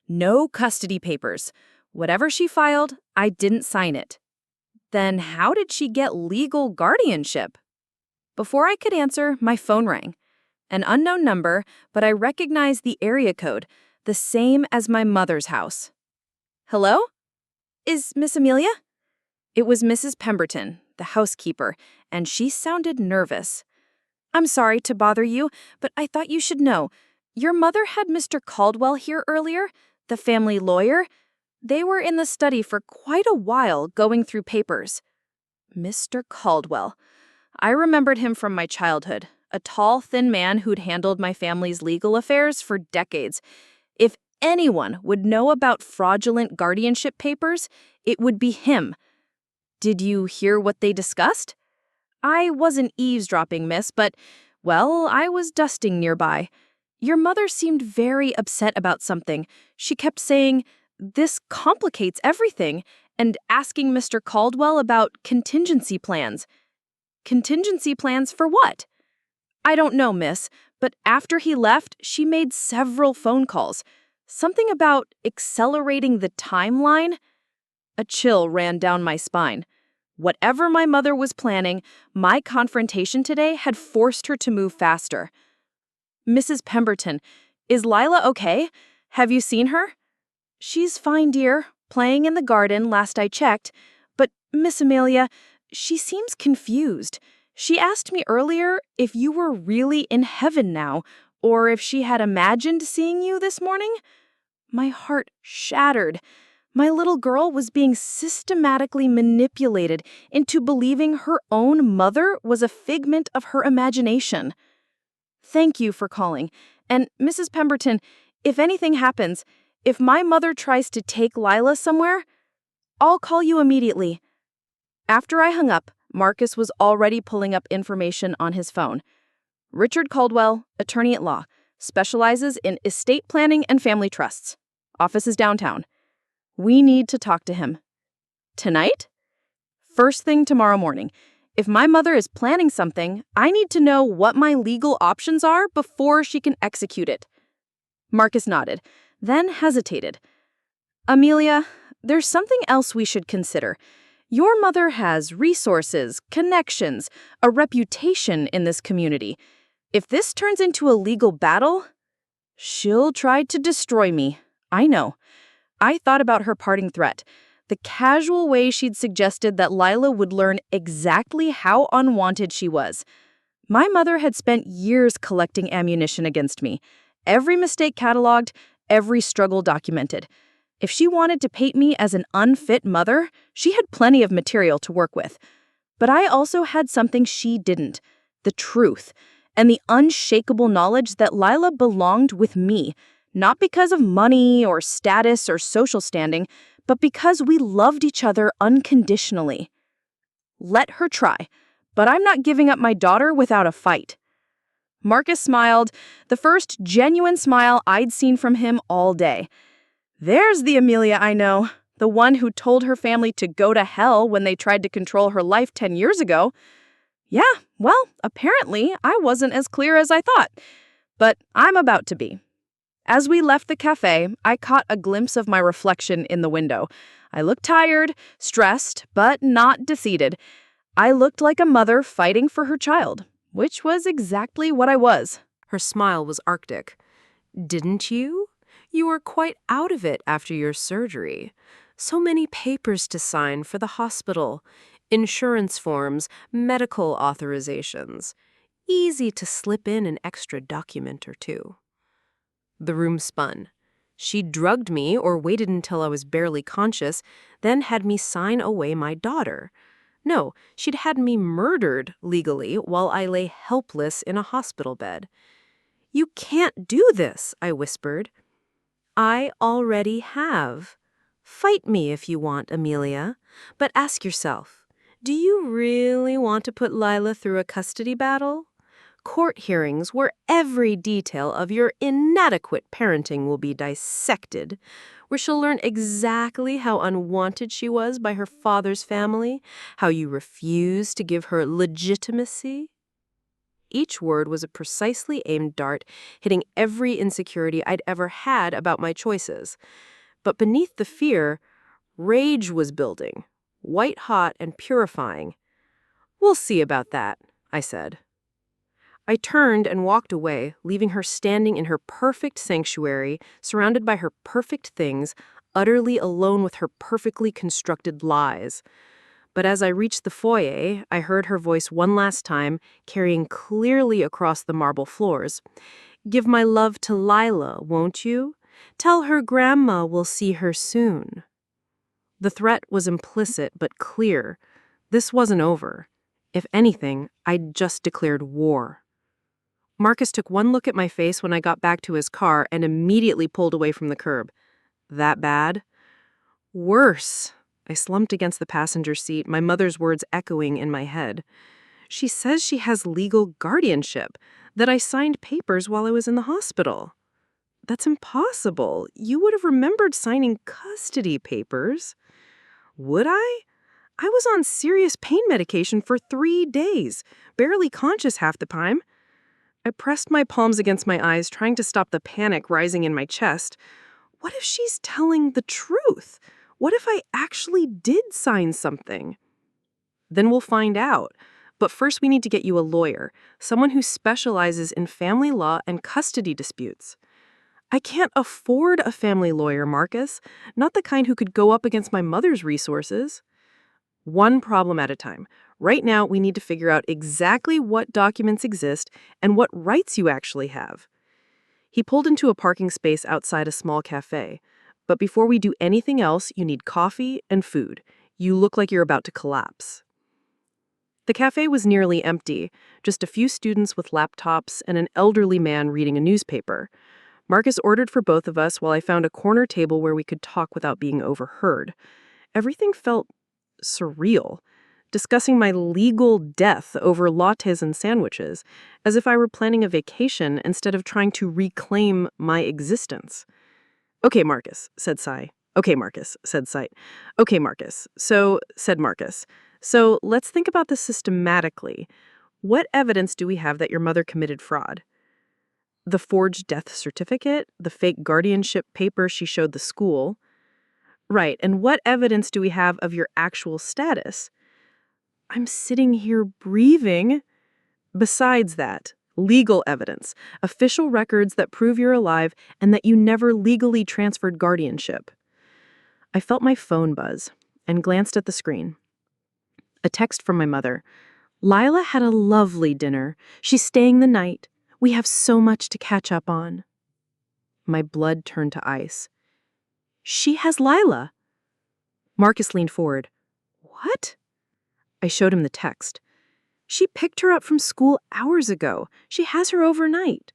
[SPEAKER 1] No custody papers. Whatever she filed, I didn't sign it. Then how did she get legal guardianship? Before I could answer, my phone rang. An unknown number, but I recognized the area code, the same as my mother's house. Hello? Is Miss Amelia? It was Mrs. Pemberton, the housekeeper, and she sounded nervous. I'm sorry to bother you, but I thought you should know. Your mother had Mr. Caldwell here earlier, the family lawyer. They were in the study for quite a while going through papers. Mr. Caldwell. I remembered him from my childhood, a tall, thin man who'd handled my family's legal affairs for decades. If anyone would know about fraudulent guardianship papers, it would be him. Did you hear what they discussed? I wasn't eavesdropping, miss, but, well, I was dusting nearby. Your mother seemed very upset about something. She kept saying, "This complicates everything," and asking Mr. Caldwell about contingency plans. Contingency plans for what? I don't know, miss, but after he left, she made several phone calls. Something about accelerating the timeline? A chill ran down my spine. Whatever my mother was planning, my confrontation today had forced her to move faster. Mrs. Pemberton, is Lila okay? Have you seen her? She's fine, dear, playing in the garden last I checked. But, Miss Amelia, she seems confused. She asked me earlier if you were really in heaven now, or if she had imagined seeing you this morning. My heart shattered. My little girl was being systematically manipulated into believing her own mother was a figment of her imagination. Thank you for calling. And Mrs. Pemberton, if anything happens, if my mother tries to take Lila somewhere, I'll call you immediately. After I hung up, Marcus was already pulling up information on his phone. Richard Caldwell, attorney at law, specializes in estate planning and family trusts. Office is downtown. We need to talk to him. Tonight? First thing tomorrow morning. If my mother is planning something, I need to know what my legal options are before she can execute it. Marcus nodded, then hesitated. Amelia, there's something else we should consider. Your mother has resources, connections, a reputation in this community. If this turns into a legal battle, she'll try to destroy me. I know. I thought about her parting threat, the casual way she'd suggested that Lila would learn exactly how unwanted she was. My mother had spent years collecting ammunition against me, every mistake cataloged, every struggle documented. If she wanted to paint me as an unfit mother, she had plenty of material to work with.
[SPEAKER 2] But I also had something she didn't, the truth, and the unshakable knowledge that Lila belonged with me, not because of money or status or social standing, but because we loved each other unconditionally. Let her try, but I'm not giving up my daughter without a fight. Marcus smiled, the first genuine smile I'd seen from him all day. There's the Amelia I know, the one who told her family to go to hell when they tried to control her life 10 years ago. Yeah, well, apparently I wasn't as clear as I thought, but I'm about to be. As we left the cafe, I caught a glimpse of my reflection in the window. I looked tired, stressed, but not defeated. I looked like a mother fighting for her child, which was exactly what I was.
[SPEAKER 1] Her smile was arctic. Didn't you? You were quite out of it after your surgery. So many papers to sign for the hospital. Insurance forms, medical authorizations. Easy to slip in an extra document or two. The room spun. She drugged me or waited until I was barely conscious, then had me sign away my daughter. No, she'd had me murdered legally while I lay helpless in a hospital bed. You can't do this, I whispered. I already have. Fight me if you want, Amelia. But ask yourself, do you really want to put Lila through a custody battle? Court hearings where every detail of your inadequate parenting will be dissected, where she'll learn exactly how unwanted she was by her father's family, how you refused to give her legitimacy. Each word was a precisely aimed dart, hitting every insecurity I'd ever had about my choices. But beneath the fear, rage was building, white-hot and purifying. We'll see about that, I said. I turned and walked away, leaving her standing in her perfect sanctuary, surrounded by her perfect things, utterly alone with her perfectly constructed lies. But as I reached the foyer, I heard her voice one last time, carrying clearly across the marble floors. Give my love to Lila, won't you? Tell her grandma will see her soon. The threat was implicit but clear. This wasn't over. If anything, I'd just declared war. Marcus took one look at my face when I got back to his car and immediately pulled away from the curb. That bad? Worse. I slumped against the passenger seat, my mother's words echoing in my head. She says she has legal guardianship, that I signed papers while I was in the hospital. That's impossible. You would have remembered signing custody papers. Would I? I was on serious pain medication for 3 days, barely conscious half the time. I pressed my palms against my eyes, trying to stop the panic rising in my chest. What if she's telling the truth? What if I actually did sign something? Then we'll find out. But first we need to get you a lawyer, someone who specializes in family law and custody disputes. I can't afford a family lawyer, Marcus, not the kind who could go up against my mother's resources. One problem at a time. Right now, we need to figure out exactly what documents exist and what rights you actually have. He pulled into a parking space outside a small cafe. But before we do anything else, you need coffee and food. You look like you're about to collapse. The cafe was nearly empty, just a few students with laptops and an elderly man reading a newspaper. Marcus ordered for both of us while I found a corner table where we could talk without being overheard. Everything felt surreal, discussing my legal death over lattes and sandwiches, as if I were planning a vacation instead of trying to reclaim my existence. Okay, Marcus, said Cy. Okay, Marcus, said Sight. Okay, Marcus. Said Marcus. So let's think about this systematically. What evidence do we have that your mother committed fraud? The forged death certificate, the fake guardianship paper she showed the school. Right, and what evidence do we have of your actual status? I'm sitting here breathing. Besides that, legal evidence, official records that prove you're alive and that you never legally transferred guardianship. I felt my phone buzz and glanced at the screen. A text from my mother. Lila had a lovely dinner. She's staying the night. We have so much to catch up on. My blood turned to ice. She has Lila. Marcus leaned forward. What?
[SPEAKER 2] I showed him the text. She picked her up from school hours ago. She has her overnight.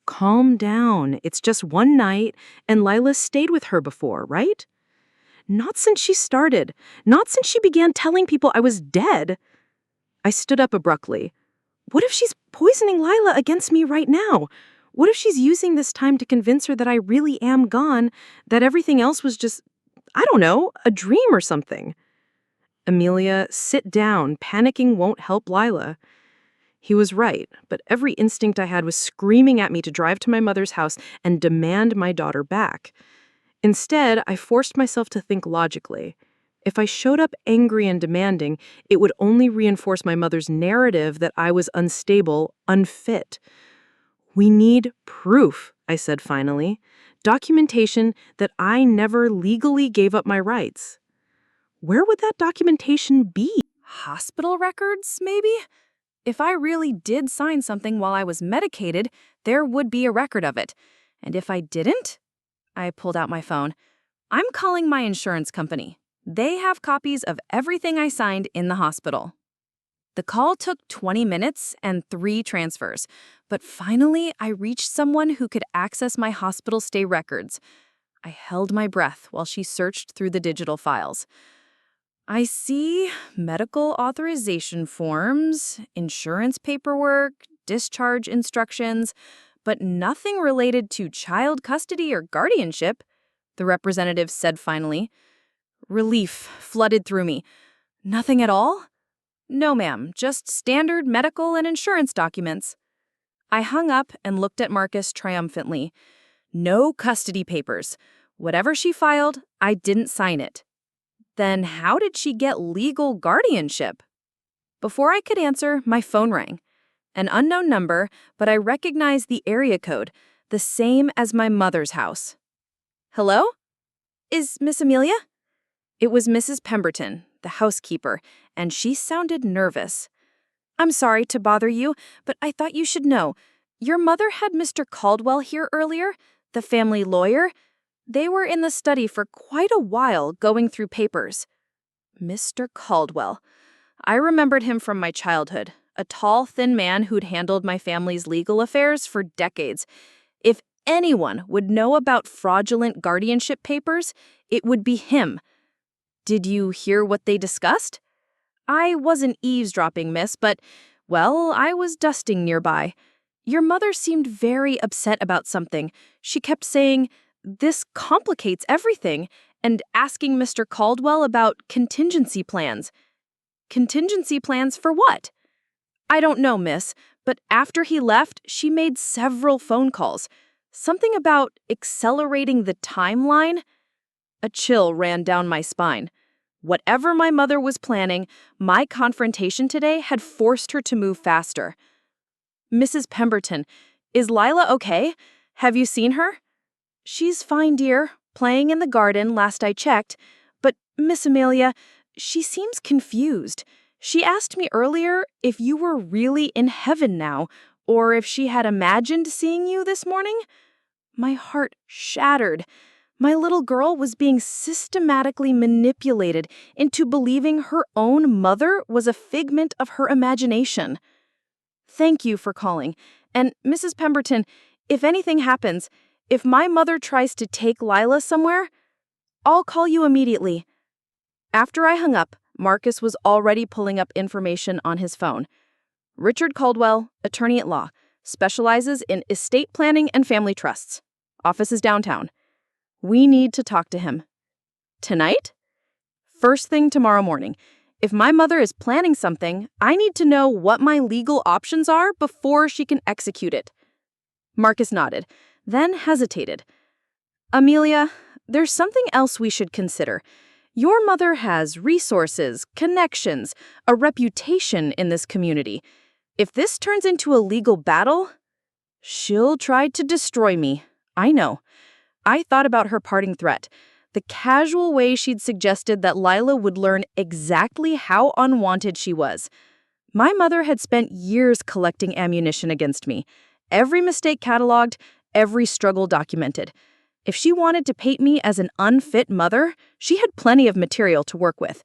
[SPEAKER 2] Calm down. It's just one night, and Lila stayed with her before, right? Not since she started. Not since she began telling people I was dead. I stood up abruptly. What if she's poisoning Lila against me right now? What if she's using this time to convince her that I really am gone, that everything else was just, I don't know, a dream or something? Amelia, sit down. Panicking won't help Lila. He was right, but every instinct I had was screaming at me to drive to my mother's house and demand my daughter back. Instead, I forced myself to think logically. If I showed up angry and demanding, it would only reinforce my mother's narrative that I was unstable, unfit. We need proof, I said finally. Documentation that I never legally gave up my rights. Where would that documentation be?
[SPEAKER 1] Hospital records, maybe? If I really did sign something while I was medicated, there would be a record of it. And if I didn't? I pulled out my phone. I'm calling my insurance company. They have copies of everything I signed in the hospital. The call took 20 minutes and 3 transfers, but finally I reached someone who could access my hospital stay records. I held my breath while she searched through the digital files. I see medical authorization forms, insurance paperwork, discharge instructions, but nothing related to child custody or guardianship, the representative said finally. Relief flooded through me. Nothing at all? No, ma'am, just standard medical and insurance documents. I hung up and looked at Marcus triumphantly. No custody papers. Whatever she filed, I didn't sign it. Then how did she get legal guardianship? Before I could answer, my phone rang. An unknown number, but I recognized the area code, the same as my mother's house. Hello? Is Miss Amelia? It was Mrs. Pemberton, the housekeeper, and she sounded nervous. I'm sorry to bother you, but I thought you should know. Your mother had Mr. Caldwell here earlier, the family lawyer. They were in the study for quite a while going through papers. Mr. Caldwell. I remembered him from my childhood, a tall, thin man who'd handled my family's legal affairs for decades. If anyone would know about fraudulent guardianship papers, it would be him. Did you hear what they discussed? I wasn't eavesdropping, miss, but, well, I was dusting nearby. Your mother seemed very upset about something. She kept saying, "This complicates everything," and asking Mr. Caldwell about contingency plans. Contingency plans for what? I don't know, miss, but after he left, she made several phone calls. Something about accelerating the timeline? A chill ran down my spine. Whatever my mother was planning, my confrontation today had forced her to move faster. Mrs. Pemberton, is Lila okay? Have you seen her? She's fine, dear, playing in the garden last I checked. But, Miss Amelia, she seems confused. She asked me earlier if you were really in heaven now, or if she had imagined seeing you this morning. My heart shattered. My little girl was being systematically manipulated into believing her own mother was a figment of her imagination. Thank you for calling. And Mrs. Pemberton, if anything happens, if my mother tries to take Lila somewhere, I'll call you immediately. After I hung up, Marcus was already pulling up information on his phone. Richard Caldwell, attorney at law, specializes in estate planning and family trusts. Office is downtown. We need to talk to him. Tonight? First thing tomorrow morning. If my mother is planning something, I need to know what my legal options are before she can execute it. Marcus nodded, then hesitated. Amelia, there's something else we should consider. Your mother has resources, connections, a reputation in this community. If this turns into a legal battle, she'll try to destroy me. I know. I thought about her parting threat, the casual way she'd suggested that Lila would learn exactly how unwanted she was. My mother had spent years collecting ammunition against me, every mistake cataloged, every struggle documented. If she wanted to paint me as an unfit mother, she had plenty of material to work with.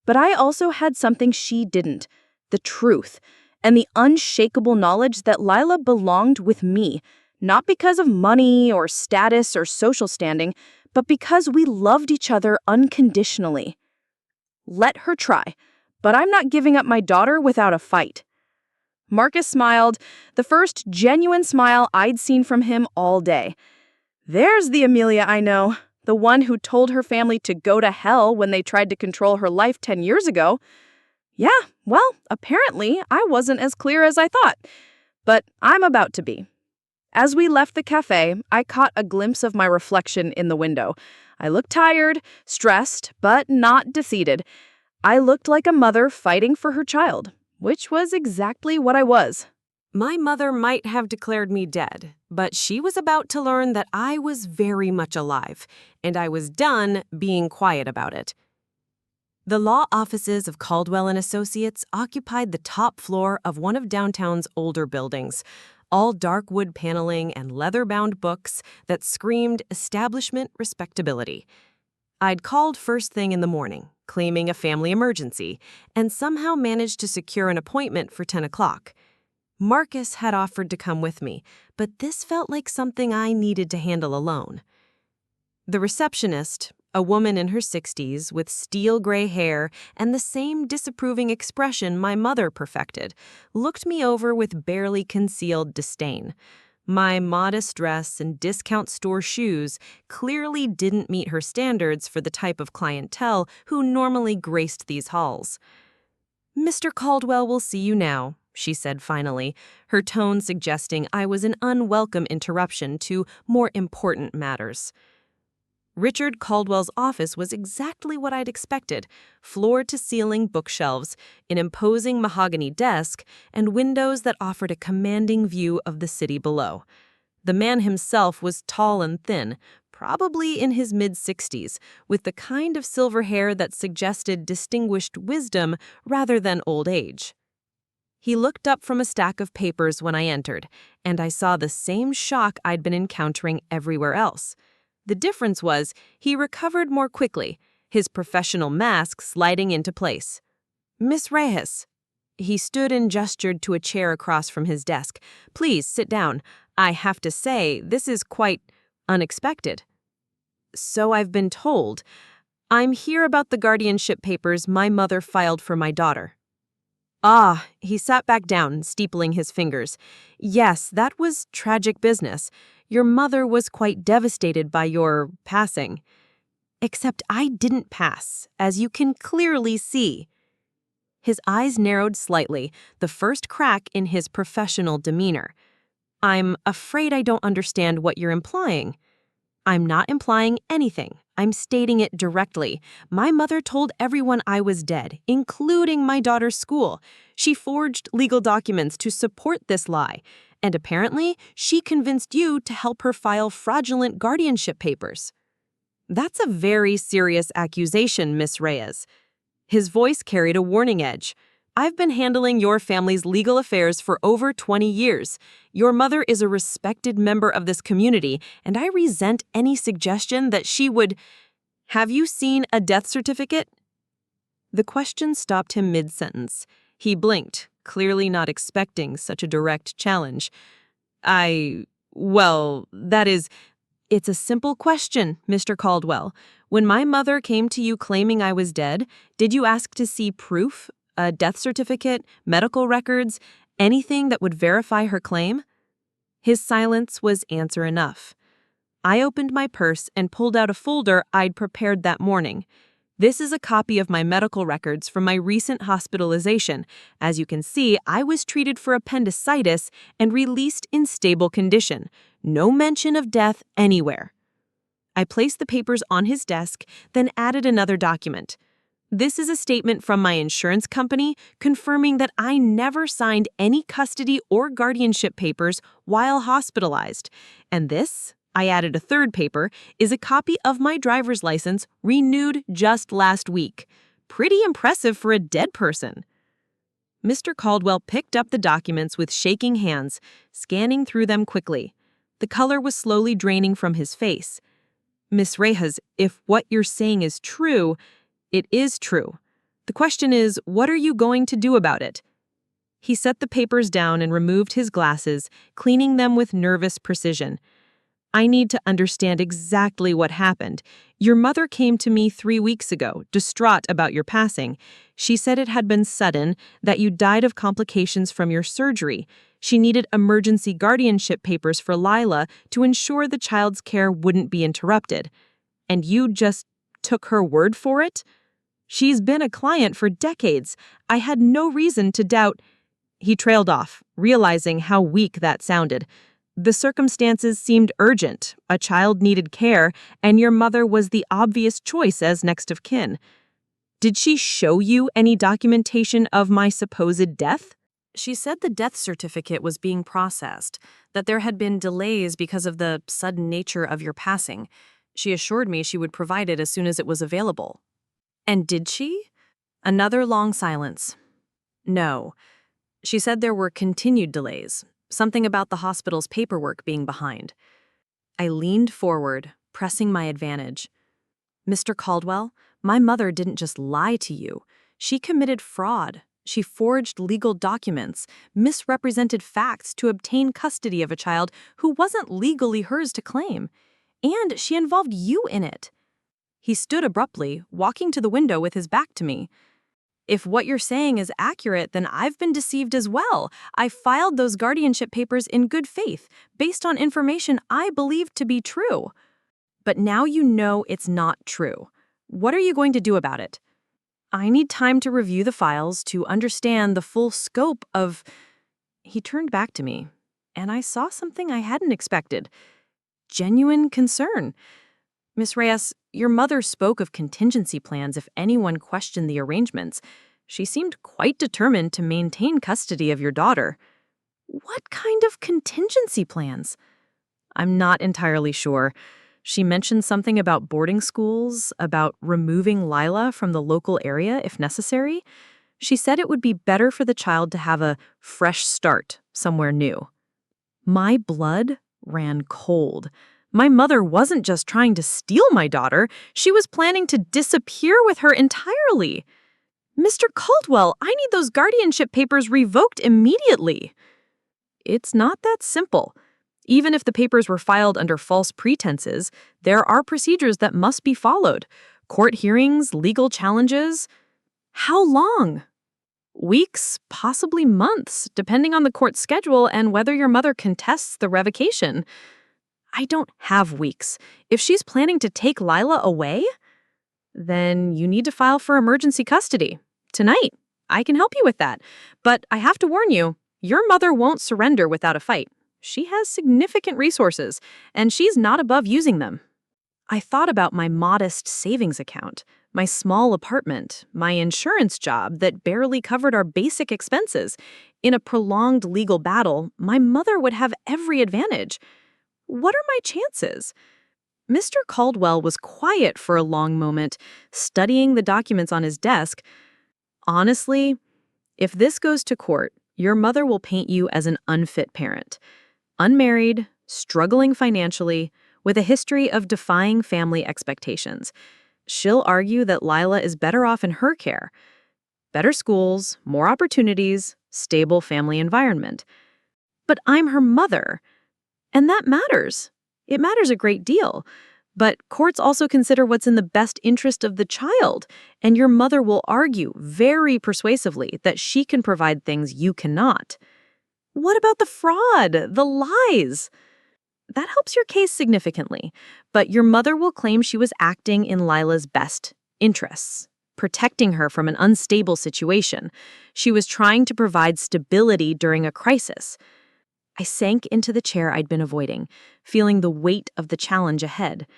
[SPEAKER 2] But I also had something she didn't, the truth, and the unshakable knowledge that Lila belonged with me, not because of money or status or social standing, but because we loved each other unconditionally. Let her try, but I'm not giving up my daughter without a fight. Marcus smiled, the first genuine smile I'd seen from him all day. There's the Amelia I know, the one who told her family to go to hell when they tried to control her life 10 years ago. Yeah, well, apparently I wasn't as clear as I thought, but I'm about to be. As we left the cafe, I caught a glimpse of my reflection in the window. I looked tired, stressed, but not defeated. I looked like a mother fighting for her child, which was exactly what I was.
[SPEAKER 1] My mother might have declared me dead, but she was about to learn that I was very much alive, and I was done being quiet about it. The law offices of Caldwell & Associates occupied the top floor of one of downtown's older buildings, all dark wood paneling and leather-bound books that screamed establishment respectability. I'd called first thing in the morning, claiming a family emergency, and somehow managed to secure an appointment for 10 o'clock. Marcus had offered to come with me, but this felt like something I needed to handle alone. The receptionist, a woman in her 60s with steel gray hair and the same disapproving expression my mother perfected, looked me over with barely concealed disdain. My modest dress and discount store shoes clearly didn't meet her standards for the type of clientele who normally graced these halls. "Mr. Caldwell will see you now," she said finally, her tone suggesting I was an unwelcome interruption to more important matters. Richard Caldwell's office was exactly what I'd expected: floor-to-ceiling bookshelves, an imposing mahogany desk, and windows that offered a commanding view of the city below. The man himself was tall and thin, probably in his mid-60s, with the kind of silver hair that suggested distinguished wisdom rather than old age. He looked up from a stack of papers when I entered, and I saw the same shock I'd been encountering everywhere else. The difference was he recovered more quickly, his professional mask sliding into place. "Miss Reyes." He stood and gestured to a chair across from his desk. "Please, sit down. I have to say, this is quite unexpected." "So I've been told. I'm here about the guardianship papers my mother filed for my daughter." "Ah," he sat back down, steepling his fingers. "Yes, that was tragic business. Your mother was quite devastated by your passing. Except I didn't pass, as you can clearly see." His eyes narrowed slightly, the first crack in his professional demeanor. "I'm afraid I don't understand what you're implying." "I'm not implying anything. I'm stating it directly. My mother told everyone I was dead, including my daughter's school. She forged legal documents to support this lie. And apparently, she convinced you to help her file fraudulent guardianship papers." "That's a very serious accusation, Miss Reyes." His voice carried a warning edge. "I've been handling your family's legal affairs for over 20 years. Your mother is a respected member of this community, and I resent any suggestion that she would— Have you seen a death certificate?" The question stopped him mid-sentence. He blinked, clearly not expecting such a direct challenge. It's a simple question, Mr. Caldwell. When my mother came to you claiming I was dead, did you ask to see proof, a death certificate, medical records, anything that would verify her claim?" His silence was answer enough. I opened my purse and pulled out a folder I'd prepared that morning. "This is a copy of my medical records from my recent hospitalization. As you can see, I was treated for appendicitis and released in stable condition. No mention of death anywhere." I placed the papers on his desk, then added another document. "This is a statement from my insurance company confirming that I never signed any custody or guardianship papers while hospitalized. And this," I added a third paper, "is a copy of my driver's license renewed just last week. Pretty impressive for a dead person." Mr. Caldwell picked up the documents with shaking hands, scanning through them quickly. The color was slowly draining from his face. "Miss Reyes, if what you're saying is true, it is true.
[SPEAKER 2] The question is, what are you going to do about it? He set the papers down and removed his glasses, cleaning them with nervous precision. I need to understand exactly what happened. Your mother came to me 3 weeks ago, distraught about your passing. She said it had been sudden, that you died of complications from your surgery. She needed emergency guardianship papers for Lila to ensure the child's care wouldn't be interrupted. And you just took her word for it? She's been a client for decades. I had no reason to doubt. He trailed off, realizing how weak that sounded. The circumstances seemed urgent, a child needed care, and your mother was the obvious choice as next of kin. Did she show you any documentation of my supposed death?
[SPEAKER 1] She said the death certificate was being processed, that there had been delays because of the sudden nature of your passing. She assured me she would provide it as soon as it was available. And did she? Another long silence. No. She said there were continued delays, something about the hospital's paperwork being behind. I leaned forward, pressing my advantage. Mr. Caldwell, my mother didn't just lie to you. She committed fraud. She forged legal documents, misrepresented facts to obtain custody of a child who wasn't legally hers to claim. And she involved you in it. He stood abruptly, walking to the window with his back to me. If what you're saying is accurate, then I've been deceived as well. I filed those guardianship papers in good faith, based on information I believed to be true. But now you know it's not true. What are you going to do about it? I need time to review the files to understand the full scope of... He turned back to me, and I saw something I hadn't expected. Genuine concern. Miss Reyes, your mother spoke of contingency plans if anyone questioned the arrangements. She seemed quite determined to maintain custody of your daughter. What kind of contingency plans? I'm not entirely sure. She mentioned something about boarding schools, about removing Lila from the local area if necessary. She said it would be better for the child to have a fresh start somewhere new. My blood ran cold. My mother wasn't just trying to steal my daughter, she was planning to disappear with her entirely. Mr. Caldwell, I need those guardianship papers revoked immediately. It's not that simple. Even if the papers were filed under false pretenses, there are procedures that must be followed. Court hearings, legal challenges. How long? Weeks, possibly months, depending on the court schedule and whether your mother contests the revocation. I don't have weeks. If she's planning to take Lila away, then you need to file for emergency custody. Tonight. I can help you with that. But I have to warn you, your mother won't surrender without a fight. She has significant resources, and she's not above using them. I thought about my modest savings account, my small apartment, my insurance job that barely covered our basic expenses. In a prolonged legal battle, my mother would have every advantage. What are my chances? Mr. Caldwell was quiet for a long moment, studying the documents on his desk. Honestly, if this goes to court, your mother will paint you as an unfit parent. Unmarried, struggling financially, with a history of defying family expectations. She'll argue that Lila is better off in her care. Better schools, more opportunities, stable family environment. But I'm her mother. And that matters. It matters a great deal. But courts also consider what's in the best interest of the child, and your mother will argue very persuasively that she can provide things you cannot. What about the fraud, the lies? That helps your case significantly, but your mother will claim she was acting in Lila's best interests, protecting her from an unstable situation. She was trying to provide stability during a crisis. I sank into the chair I'd been avoiding, feeling the weight of the challenge ahead.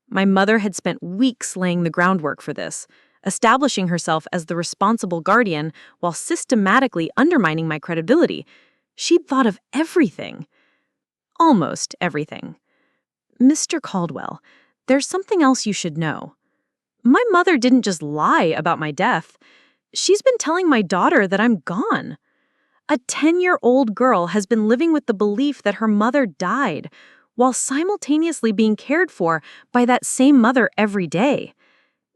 [SPEAKER 1] My mother had spent weeks laying the groundwork for this, establishing herself as the responsible guardian while systematically undermining my credibility. She'd thought of everything. Almost everything. Mr. Caldwell, there's something else you should know. My mother didn't just lie about my death. She's been telling my daughter that I'm gone. A 10-year-old girl has been living with the belief that her mother died, while simultaneously being cared for by that same mother every day.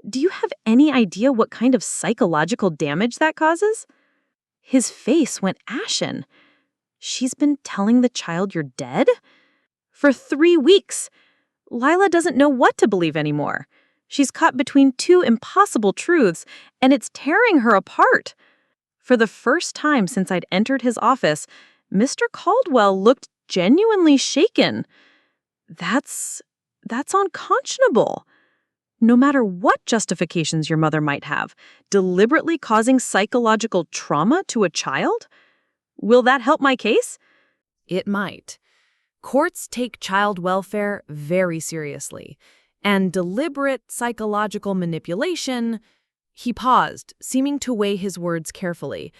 [SPEAKER 2] Do you have any idea what kind of psychological damage that causes? His face went ashen. She's been telling the child you're dead? For 3 weeks. Lila doesn't know what to believe anymore. She's caught between two impossible truths, and it's tearing her apart. For the first time since I'd entered his office, Mr. Caldwell looked genuinely shaken. That's unconscionable. No matter what justifications your mother might have, deliberately causing psychological trauma to a child? Will that help my case?
[SPEAKER 1] It might. Courts take child welfare very seriously, and deliberate psychological manipulation. He paused, seeming to weigh his words carefully.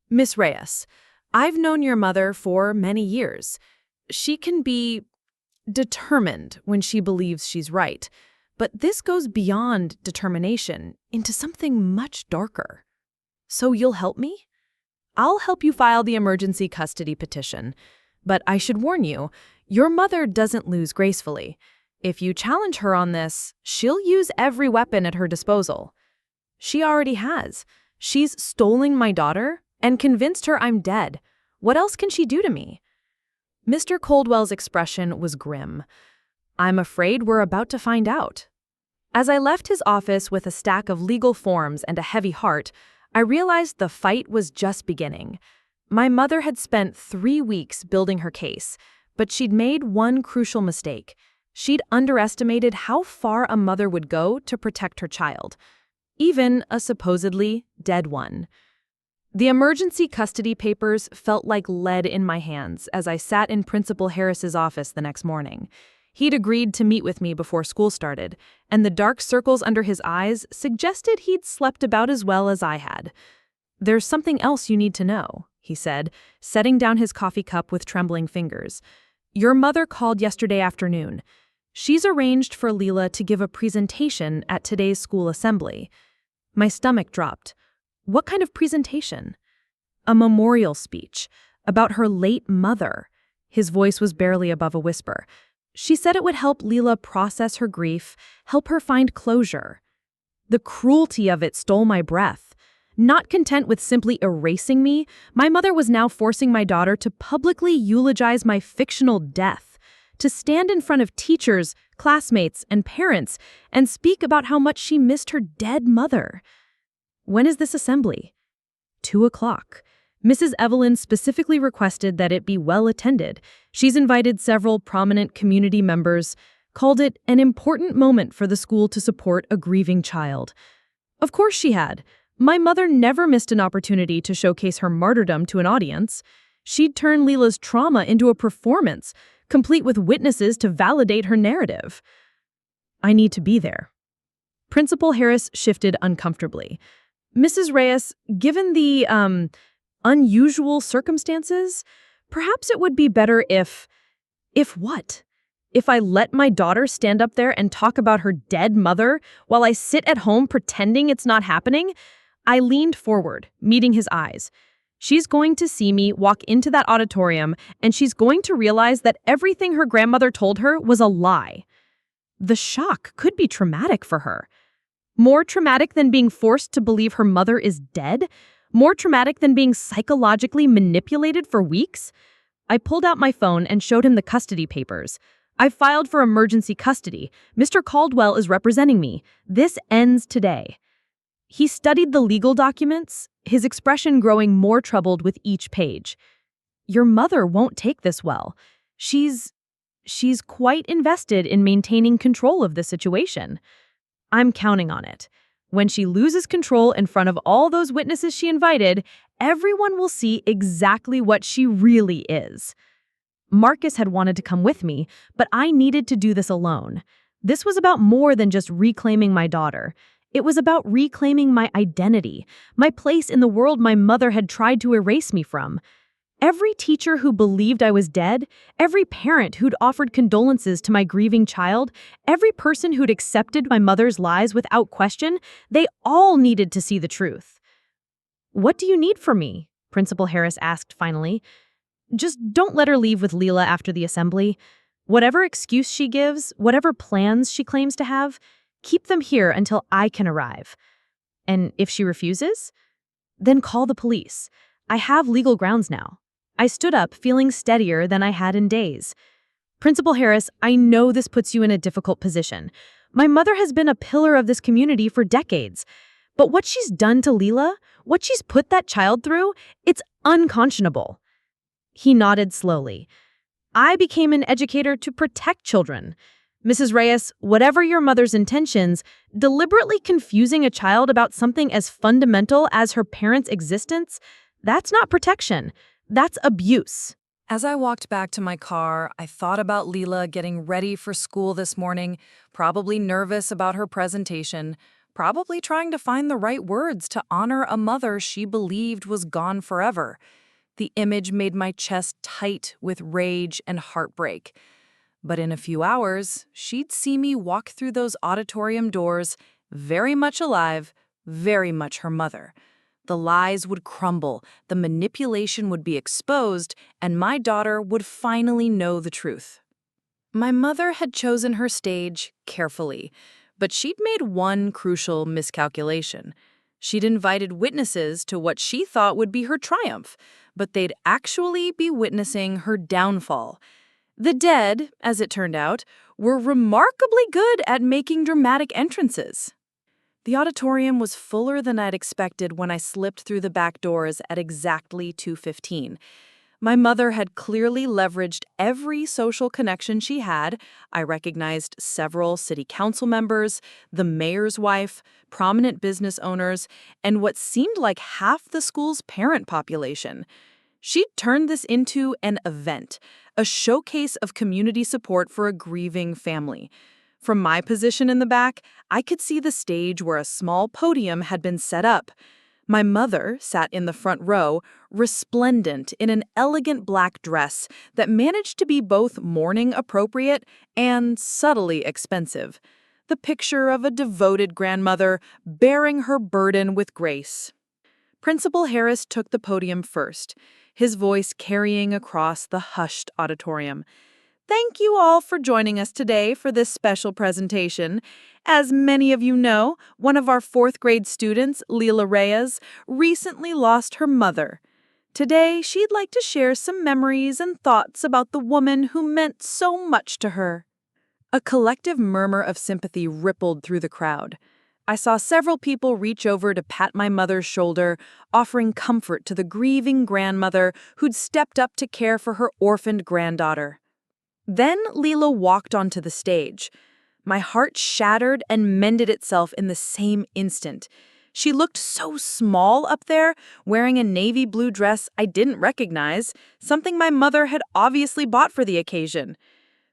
[SPEAKER 1] Miss Reyes, I've known your mother for many years. She can be determined when she believes she's right, but this goes beyond determination into something much darker. So you'll help me? I'll help you file the emergency custody petition. But I should warn you, your mother doesn't lose gracefully. If you challenge her on this, she'll use every weapon at her disposal. She already has. She's stolen my daughter and convinced her I'm dead. What else can she do to me? Mr. Caldwell's expression was grim. I'm afraid we're about to find out. As I left his office with a stack of legal forms and a heavy heart, I realized the fight was just beginning. My mother had spent 3 weeks building her case, but she'd made one crucial mistake. She'd underestimated how far a mother would go to protect her child, even a supposedly dead one. The emergency custody papers felt like lead in my hands as I sat in Principal Harris's office the next morning. He'd agreed to meet with me before school started, and the dark circles under his eyes suggested he'd slept about as well as I had. There's something else you need to know, he said, setting down his coffee cup with trembling fingers. Your mother called yesterday afternoon. She's arranged for Lila to give a presentation at today's school assembly. My stomach dropped. What kind of presentation? A memorial speech about her late mother. His voice was barely above a whisper. She said it would help Lila process her grief, help her find closure. The cruelty of it stole my breath. Not content with simply erasing me, my mother was now forcing my daughter to publicly eulogize my fictional death, to stand in front of teachers, classmates, and parents and speak about how much she missed her dead mother. When is this assembly? 2:00. Mrs. Evelyn specifically requested that it be well attended. She's invited several prominent community members, called it an important moment for the school to support a grieving child. Of course she had. My mother never missed an opportunity to showcase her martyrdom to an audience. She'd turn Lila's trauma into a performance, complete with witnesses to validate her narrative. I need to be there. Principal Harris shifted uncomfortably. Mrs. Reyes, given the, unusual circumstances, perhaps it would be better if what? If I let my daughter stand up there and talk about her dead mother while I sit at home pretending it's not happening? I leaned forward, meeting his eyes. She's going to see me walk into that auditorium, and she's going to realize that everything her grandmother told her was a lie. The shock could be traumatic for her. More traumatic than being forced to believe her mother is dead? More traumatic than being psychologically manipulated for weeks? I pulled out my phone and showed him the custody papers. I filed for emergency custody. Mr. Caldwell is representing me. This ends today. He studied the legal documents, his expression growing more troubled with each page. Your mother won't take this well. She's quite invested in maintaining control of the situation. I'm counting on it. When she loses control in front of all those witnesses she invited, everyone will see exactly what she really is. Marcus had wanted to come with me, but I needed to do this alone. This was about more than just reclaiming my daughter. It was about reclaiming my identity, my place in the world my mother had tried to erase me from. Every teacher who believed I was dead, every parent who'd offered condolences to my grieving child, every person who'd accepted my mother's lies without question, they all needed to see the truth. What do you need from me? Principal Harris asked finally. Just don't let her leave with Lila after the assembly. Whatever excuse she gives, whatever plans she claims to have,
[SPEAKER 2] Keep them here until I can arrive. And if she refuses, then call the police. I have legal grounds now. I stood up, feeling steadier than I had in days. Principal Harris, I know this puts you in a difficult position. My mother has been a pillar of this community for decades. But what she's done to Lila, what she's put that child through, it's unconscionable. He nodded slowly. I became an educator to protect children. Mrs. Reyes, whatever your mother's intentions, deliberately confusing a child about something as fundamental as her parents' existence, that's not protection. That's abuse.
[SPEAKER 1] As I walked back to my car, I thought about Lila getting ready for school this morning, probably nervous about her presentation, probably trying to find the right words to honor a mother she believed was gone forever. The image made my chest tight with rage and heartbreak. But in a few hours, she'd see me walk through those auditorium doors, very much alive, very much her mother. The lies would crumble, the manipulation would be exposed, and my daughter would finally know the truth. My mother had chosen her stage carefully, but she'd made one crucial miscalculation. She'd invited witnesses to what she thought would be her triumph, but they'd actually be witnessing her downfall. The dead, as it turned out, were remarkably good at making dramatic entrances. The auditorium was fuller than I'd expected when I slipped through the back doors at exactly 2:15. My mother had clearly leveraged every social connection she had. I recognized several city council members, the mayor's wife, prominent business owners, and what seemed like half the school's parent population. She'd turned this into an event, a showcase of community support for a grieving family. From my position in the back, I could see the stage where a small podium had been set up. My mother sat in the front row, resplendent in an elegant black dress that managed to be both mourning-appropriate and subtly expensive. The picture of a devoted grandmother bearing her burden with grace. Principal Harris took the podium first, his voice carrying across the hushed auditorium. Thank you all for joining us today for this special presentation. As many of you know, one of our 4th grade students, Lila Reyes, recently lost her mother. Today, she'd like to share some memories and thoughts about the woman who meant so much to her. A collective murmur of sympathy rippled through the crowd. I saw several people reach over to pat my mother's shoulder, offering comfort to the grieving grandmother who'd stepped up to care for her orphaned granddaughter. Then Lila walked onto the stage. My heart shattered and mended itself in the same instant. She looked so small up there, wearing a navy blue dress I didn't recognize, something my mother had obviously bought for the occasion.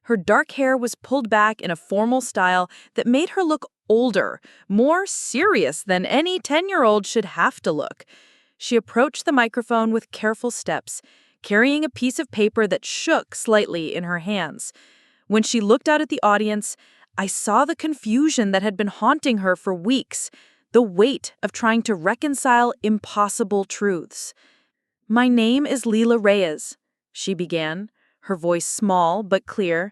[SPEAKER 1] Her dark hair was pulled back in a formal style that made her look older, more serious than any 10-year-old should have to look. She approached the microphone with careful steps, carrying a piece of paper that shook slightly in her hands. When she looked out at the audience, I saw the confusion that had been haunting her for weeks, the weight of trying to reconcile impossible truths. My name is Lila Reyes, she began, her voice small but clear.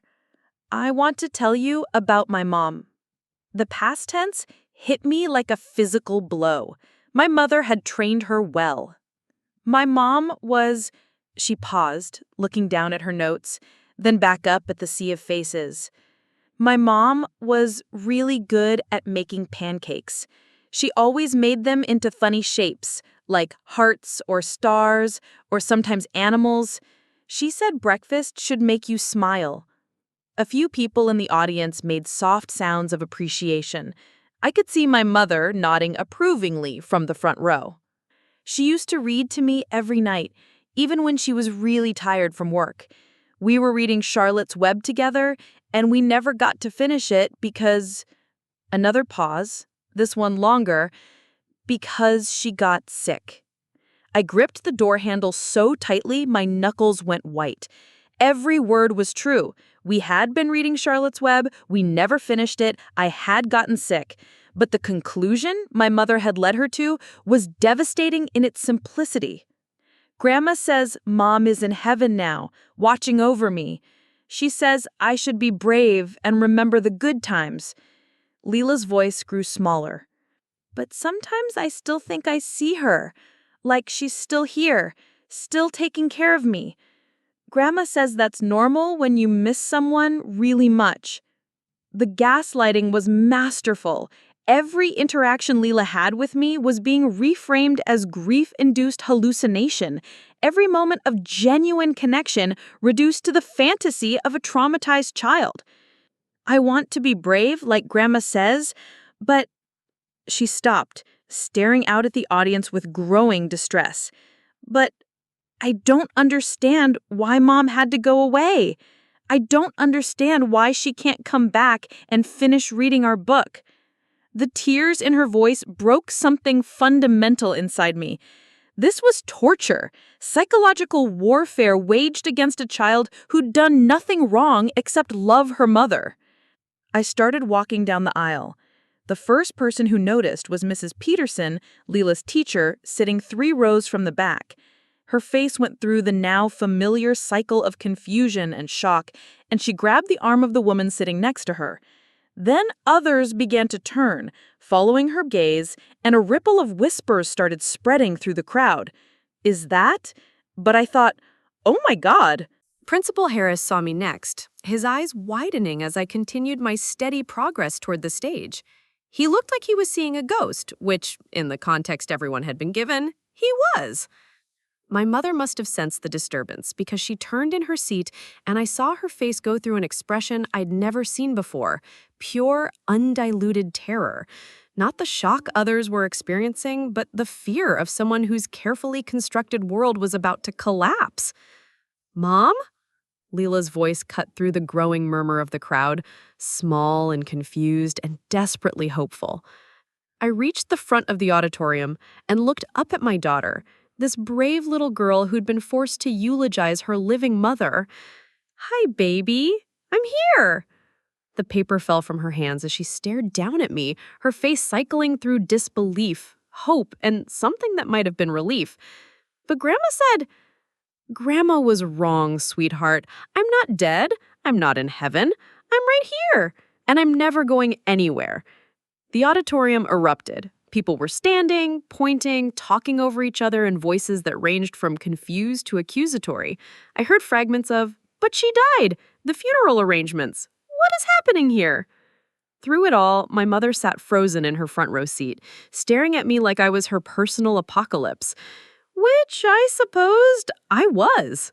[SPEAKER 1] I want to tell you about my mom. The past tense hit me like a physical blow. My mother had trained her well. My mom was... She paused, looking down at her notes, then back up at the sea of faces. My mom was really good at making pancakes. She always made them into funny shapes, like hearts or stars, or sometimes animals. She said breakfast should make you smile. A few people in the audience made soft sounds of appreciation. I could see my mother nodding approvingly from the front row. She used to read to me every night, even when she was really tired from work. We were reading Charlotte's Web together, and we never got to finish it because... Another pause, this one longer, because she got sick. I gripped the door handle so tightly my knuckles went white. Every word was true. We had been reading Charlotte's Web, we never finished it, I had gotten sick. But the conclusion my mother had led her to was devastating in its simplicity. Grandma says Mom is in heaven now, watching over me. She says I should be brave and remember the good times.
[SPEAKER 2] Lila's voice grew smaller. But sometimes I still think I see her, like she's still here, still taking care of me. Grandma says that's normal when you miss someone really much. The gaslighting was masterful. Every interaction Lila had with me was being reframed as grief-induced hallucination. Every moment of genuine connection reduced to the fantasy of a traumatized child. I want to be brave, like Grandma says, but she stopped, staring out at the audience with growing distress. But I don't understand why Mom had to go away. I don't understand why she can't come back and finish reading our book. The tears in her voice broke something fundamental inside me. This was torture, psychological warfare waged against a child who'd done nothing wrong except love her mother. I started walking down the aisle. The first person who noticed was Mrs. Peterson, Lila's teacher, sitting 3 rows from the back. Her face went through the now familiar cycle of confusion and shock, and she grabbed the arm of the woman sitting next to her. Then others began to turn, following her gaze, and a ripple of whispers started spreading through the crowd. Is that? But I thought, oh my God.
[SPEAKER 1] Principal Harris saw me next, his eyes widening as I continued my steady progress toward the stage. He looked like he was seeing a ghost, which, in the context everyone had been given, he was. My mother must have sensed the disturbance because she turned in her seat and I saw her face go through an expression I'd never seen before, pure, undiluted terror. Not the shock others were experiencing, but the fear of someone whose carefully constructed world was about to collapse. "Mom?" Lila's voice cut through the growing murmur of the crowd, small and confused and desperately hopeful. I reached the front of the auditorium and looked up at my daughter, this brave little girl who'd been forced to eulogize her living mother. "Hi, baby. I'm here." The paper fell from her hands as she stared down at me, her face cycling through disbelief, hope, and something that might have been relief. But Grandma said, "Grandma was wrong, sweetheart. I'm not dead. I'm not in heaven. I'm right here. And I'm never going anywhere." The auditorium erupted. People were standing, pointing, talking over each other in voices that ranged from confused to accusatory. I heard fragments of, "But she died. The funeral arrangements. What is happening here?" Through it all, my mother sat frozen in her front row seat, staring at me like I was her personal apocalypse. Which I supposed I was.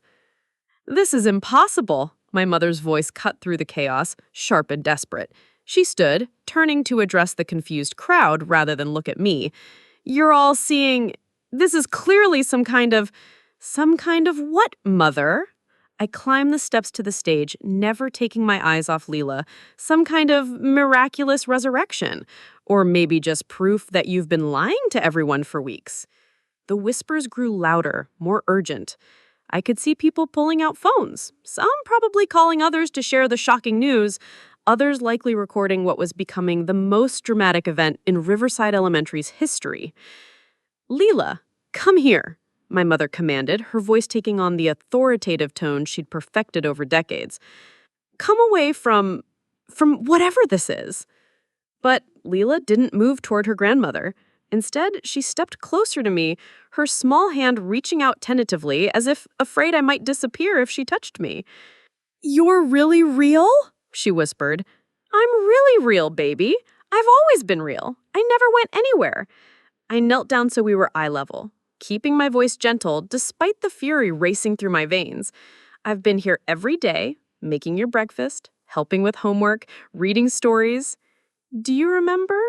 [SPEAKER 1] "This is impossible," my mother's voice cut through the chaos, sharp and desperate. She stood, turning to address the confused crowd rather than look at me. "You're all seeing... This is clearly some kind of... Some kind of what, Mother?" I climbed the steps to the stage, never taking my eyes off Lila. Some kind of miraculous resurrection. Or maybe just proof that you've been lying to everyone for weeks. The whispers grew louder, more urgent. I could see people pulling out phones, some probably calling others to share the shocking news, others likely recording what was becoming the most dramatic event in Riverside Elementary's history. "Lila, come here," my mother commanded, her voice taking on the authoritative tone she'd perfected over decades. "Come away from whatever this is." But Lila didn't move toward her grandmother. Instead, she stepped closer to me, her small hand reaching out tentatively, as if afraid I might disappear if she touched me. "You're really real?" she whispered. "I'm really real, baby. I've always been real. I never went anywhere." I knelt down so we were eye level, keeping my voice gentle despite the fury racing through my veins. "I've been here every day, making your breakfast, helping with homework, reading stories. Do you remember?"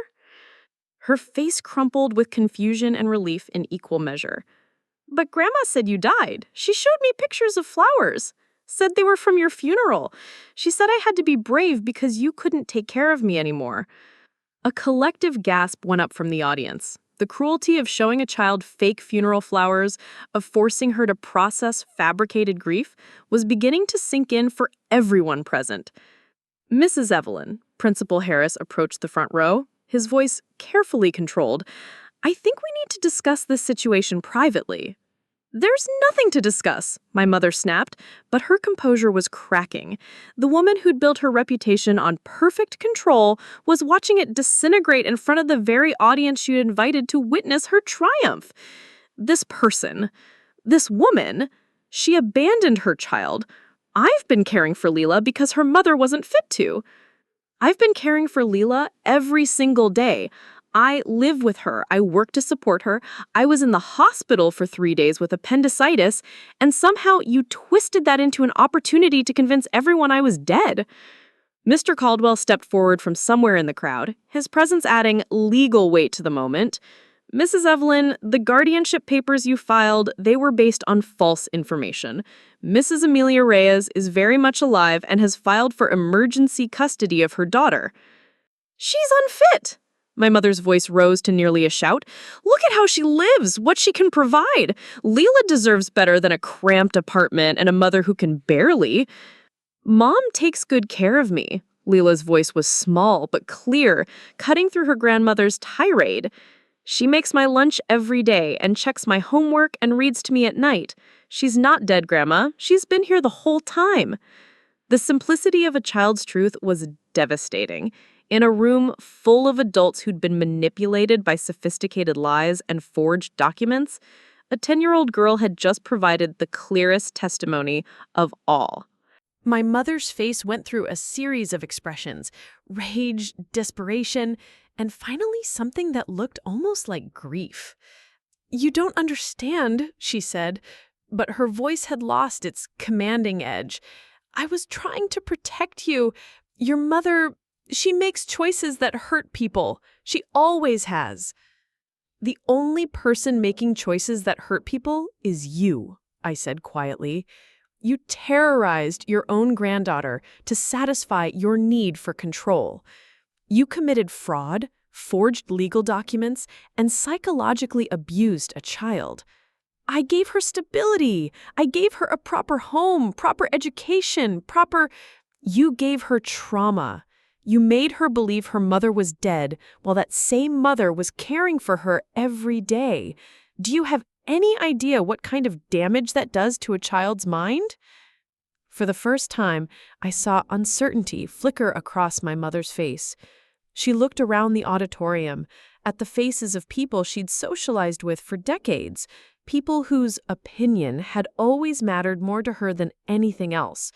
[SPEAKER 1] Her face crumpled with confusion and relief in equal measure. "But Grandma said you died. She showed me pictures of flowers. Said they were from your funeral. She said I had to be brave because you couldn't take care of me anymore." A collective gasp went up from the audience. The cruelty of showing a child fake funeral flowers, of forcing her to process fabricated grief, was beginning to sink in for everyone present. "Mrs. Evelyn," Principal Harris approached the front row, his voice carefully controlled. "I think we need to discuss this situation privately."
[SPEAKER 2] There's nothing to discuss, my mother snapped, but her composure was cracking. The woman who'd built her reputation on perfect control was watching it disintegrate in front of the very audience she'd invited to witness her triumph. This person, this woman, she abandoned her child. I've been caring for Lila because her mother wasn't fit to. I've been caring for Lila every single day. I live with her. I work to support her. I was in the hospital for 3 days with appendicitis, and somehow you twisted that into an opportunity to convince everyone I was dead. Mr. Caldwell stepped forward from somewhere in the crowd, his presence adding legal weight to the moment. Mrs. Evelyn, the guardianship papers you filed, they were based on false information. Mrs. Amelia Reyes is very much alive and has filed for emergency custody of her daughter. She's unfit! My mother's voice rose to nearly a shout. Look at how she lives, what she can provide. Lila deserves better than a cramped apartment and a mother who can barely. Mom takes good care of me. Lila's voice was small but clear, cutting through her grandmother's tirade. She makes my lunch every day and checks my homework and reads to me at night. She's not dead, Grandma. She's been here the whole time. The simplicity of a child's truth was devastating. In a room full of adults who'd been manipulated by sophisticated lies and forged documents, a 10-year-old girl had just provided the clearest testimony of all.
[SPEAKER 1] My mother's face went through a series of expressions: rage, desperation, and finally something that looked almost like grief. "You don't understand," she said, but her voice had lost its commanding edge. "I was trying to protect you. Your mother, she makes choices that hurt people. She always has." "The only person making choices that hurt people is you," I said quietly. "You terrorized your own granddaughter to satisfy your need for control. You committed fraud, forged legal documents, and psychologically abused a child. I gave her stability. I gave her a proper home, proper education, You gave her trauma. You made her believe her mother was dead while that same mother was caring for her every day. Do you have any idea what kind of damage that does to a child's mind?" For the first time, I saw uncertainty flicker across my mother's face. She looked around the auditorium, at the faces of people she'd socialized with for decades, people whose opinion had always mattered more to her than anything else.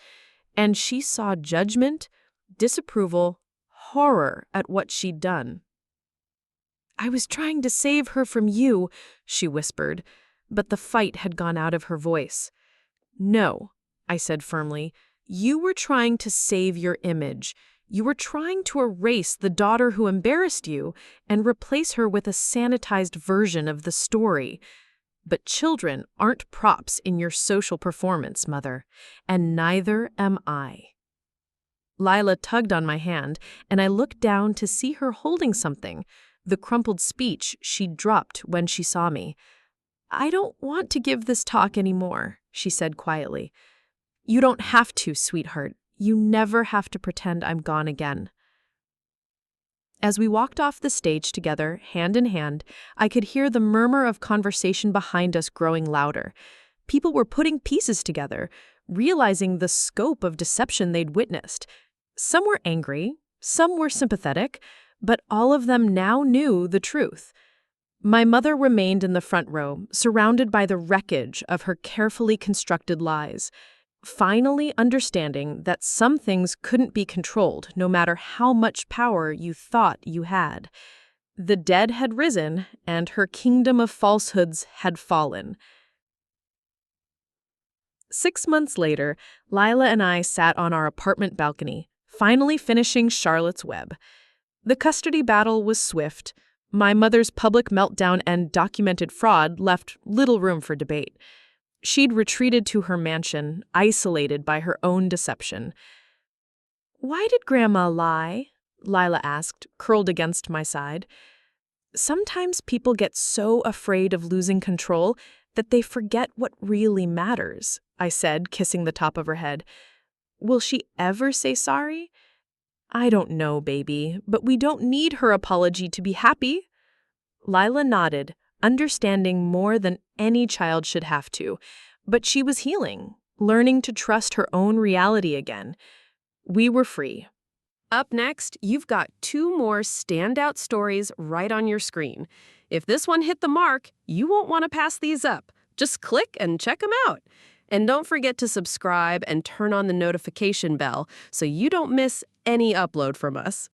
[SPEAKER 1] And she saw judgment, disapproval, horror at what she'd done. "I was trying to save her from you," she whispered, but the fight had gone out of her voice. "No," I said firmly, "you were trying to save your image. You were trying to erase the daughter who embarrassed you and replace her with a sanitized version of the story. But children aren't props in your social performance, Mother, and neither am I." Lila tugged on my hand, and I looked down to see her holding something, the crumpled speech she'd dropped when she saw me. "I don't want to give this talk anymore," she said quietly. "You don't have to, sweetheart. You never have to pretend I'm gone again." As we walked off the stage together, hand in hand, I could hear the murmur of conversation behind us growing louder. People were putting pieces together, realizing the scope of deception they'd witnessed. Some were angry, some were sympathetic, but all of them now knew the truth. My mother remained in the front row, surrounded by the wreckage of her carefully constructed lies, finally understanding that some things couldn't be controlled no matter how much power you thought you had. The dead had risen, and her kingdom of falsehoods had fallen. 6 months later, Lila and I sat on our apartment balcony, finally finishing Charlotte's Web. The custody battle was swift. My mother's public meltdown and documented fraud left little room for debate. She'd retreated to her mansion, isolated by her own deception. "Why did Grandma lie?" Lila asked, curled against my side. "Sometimes people get so afraid of losing control that they forget what really matters," I said, kissing the top of her head. "Will she ever say sorry?" "I don't know, baby, but we don't need her apology to be happy." Lila nodded, understanding more than any child should have to. But she was healing, learning to trust her own reality again. We were free. Up next, you've got 2 more standout stories right on your screen. If this one hit the mark, you won't want to pass these up. Just click and check them out. And don't forget to subscribe and turn on the notification bell so you don't miss any upload from us.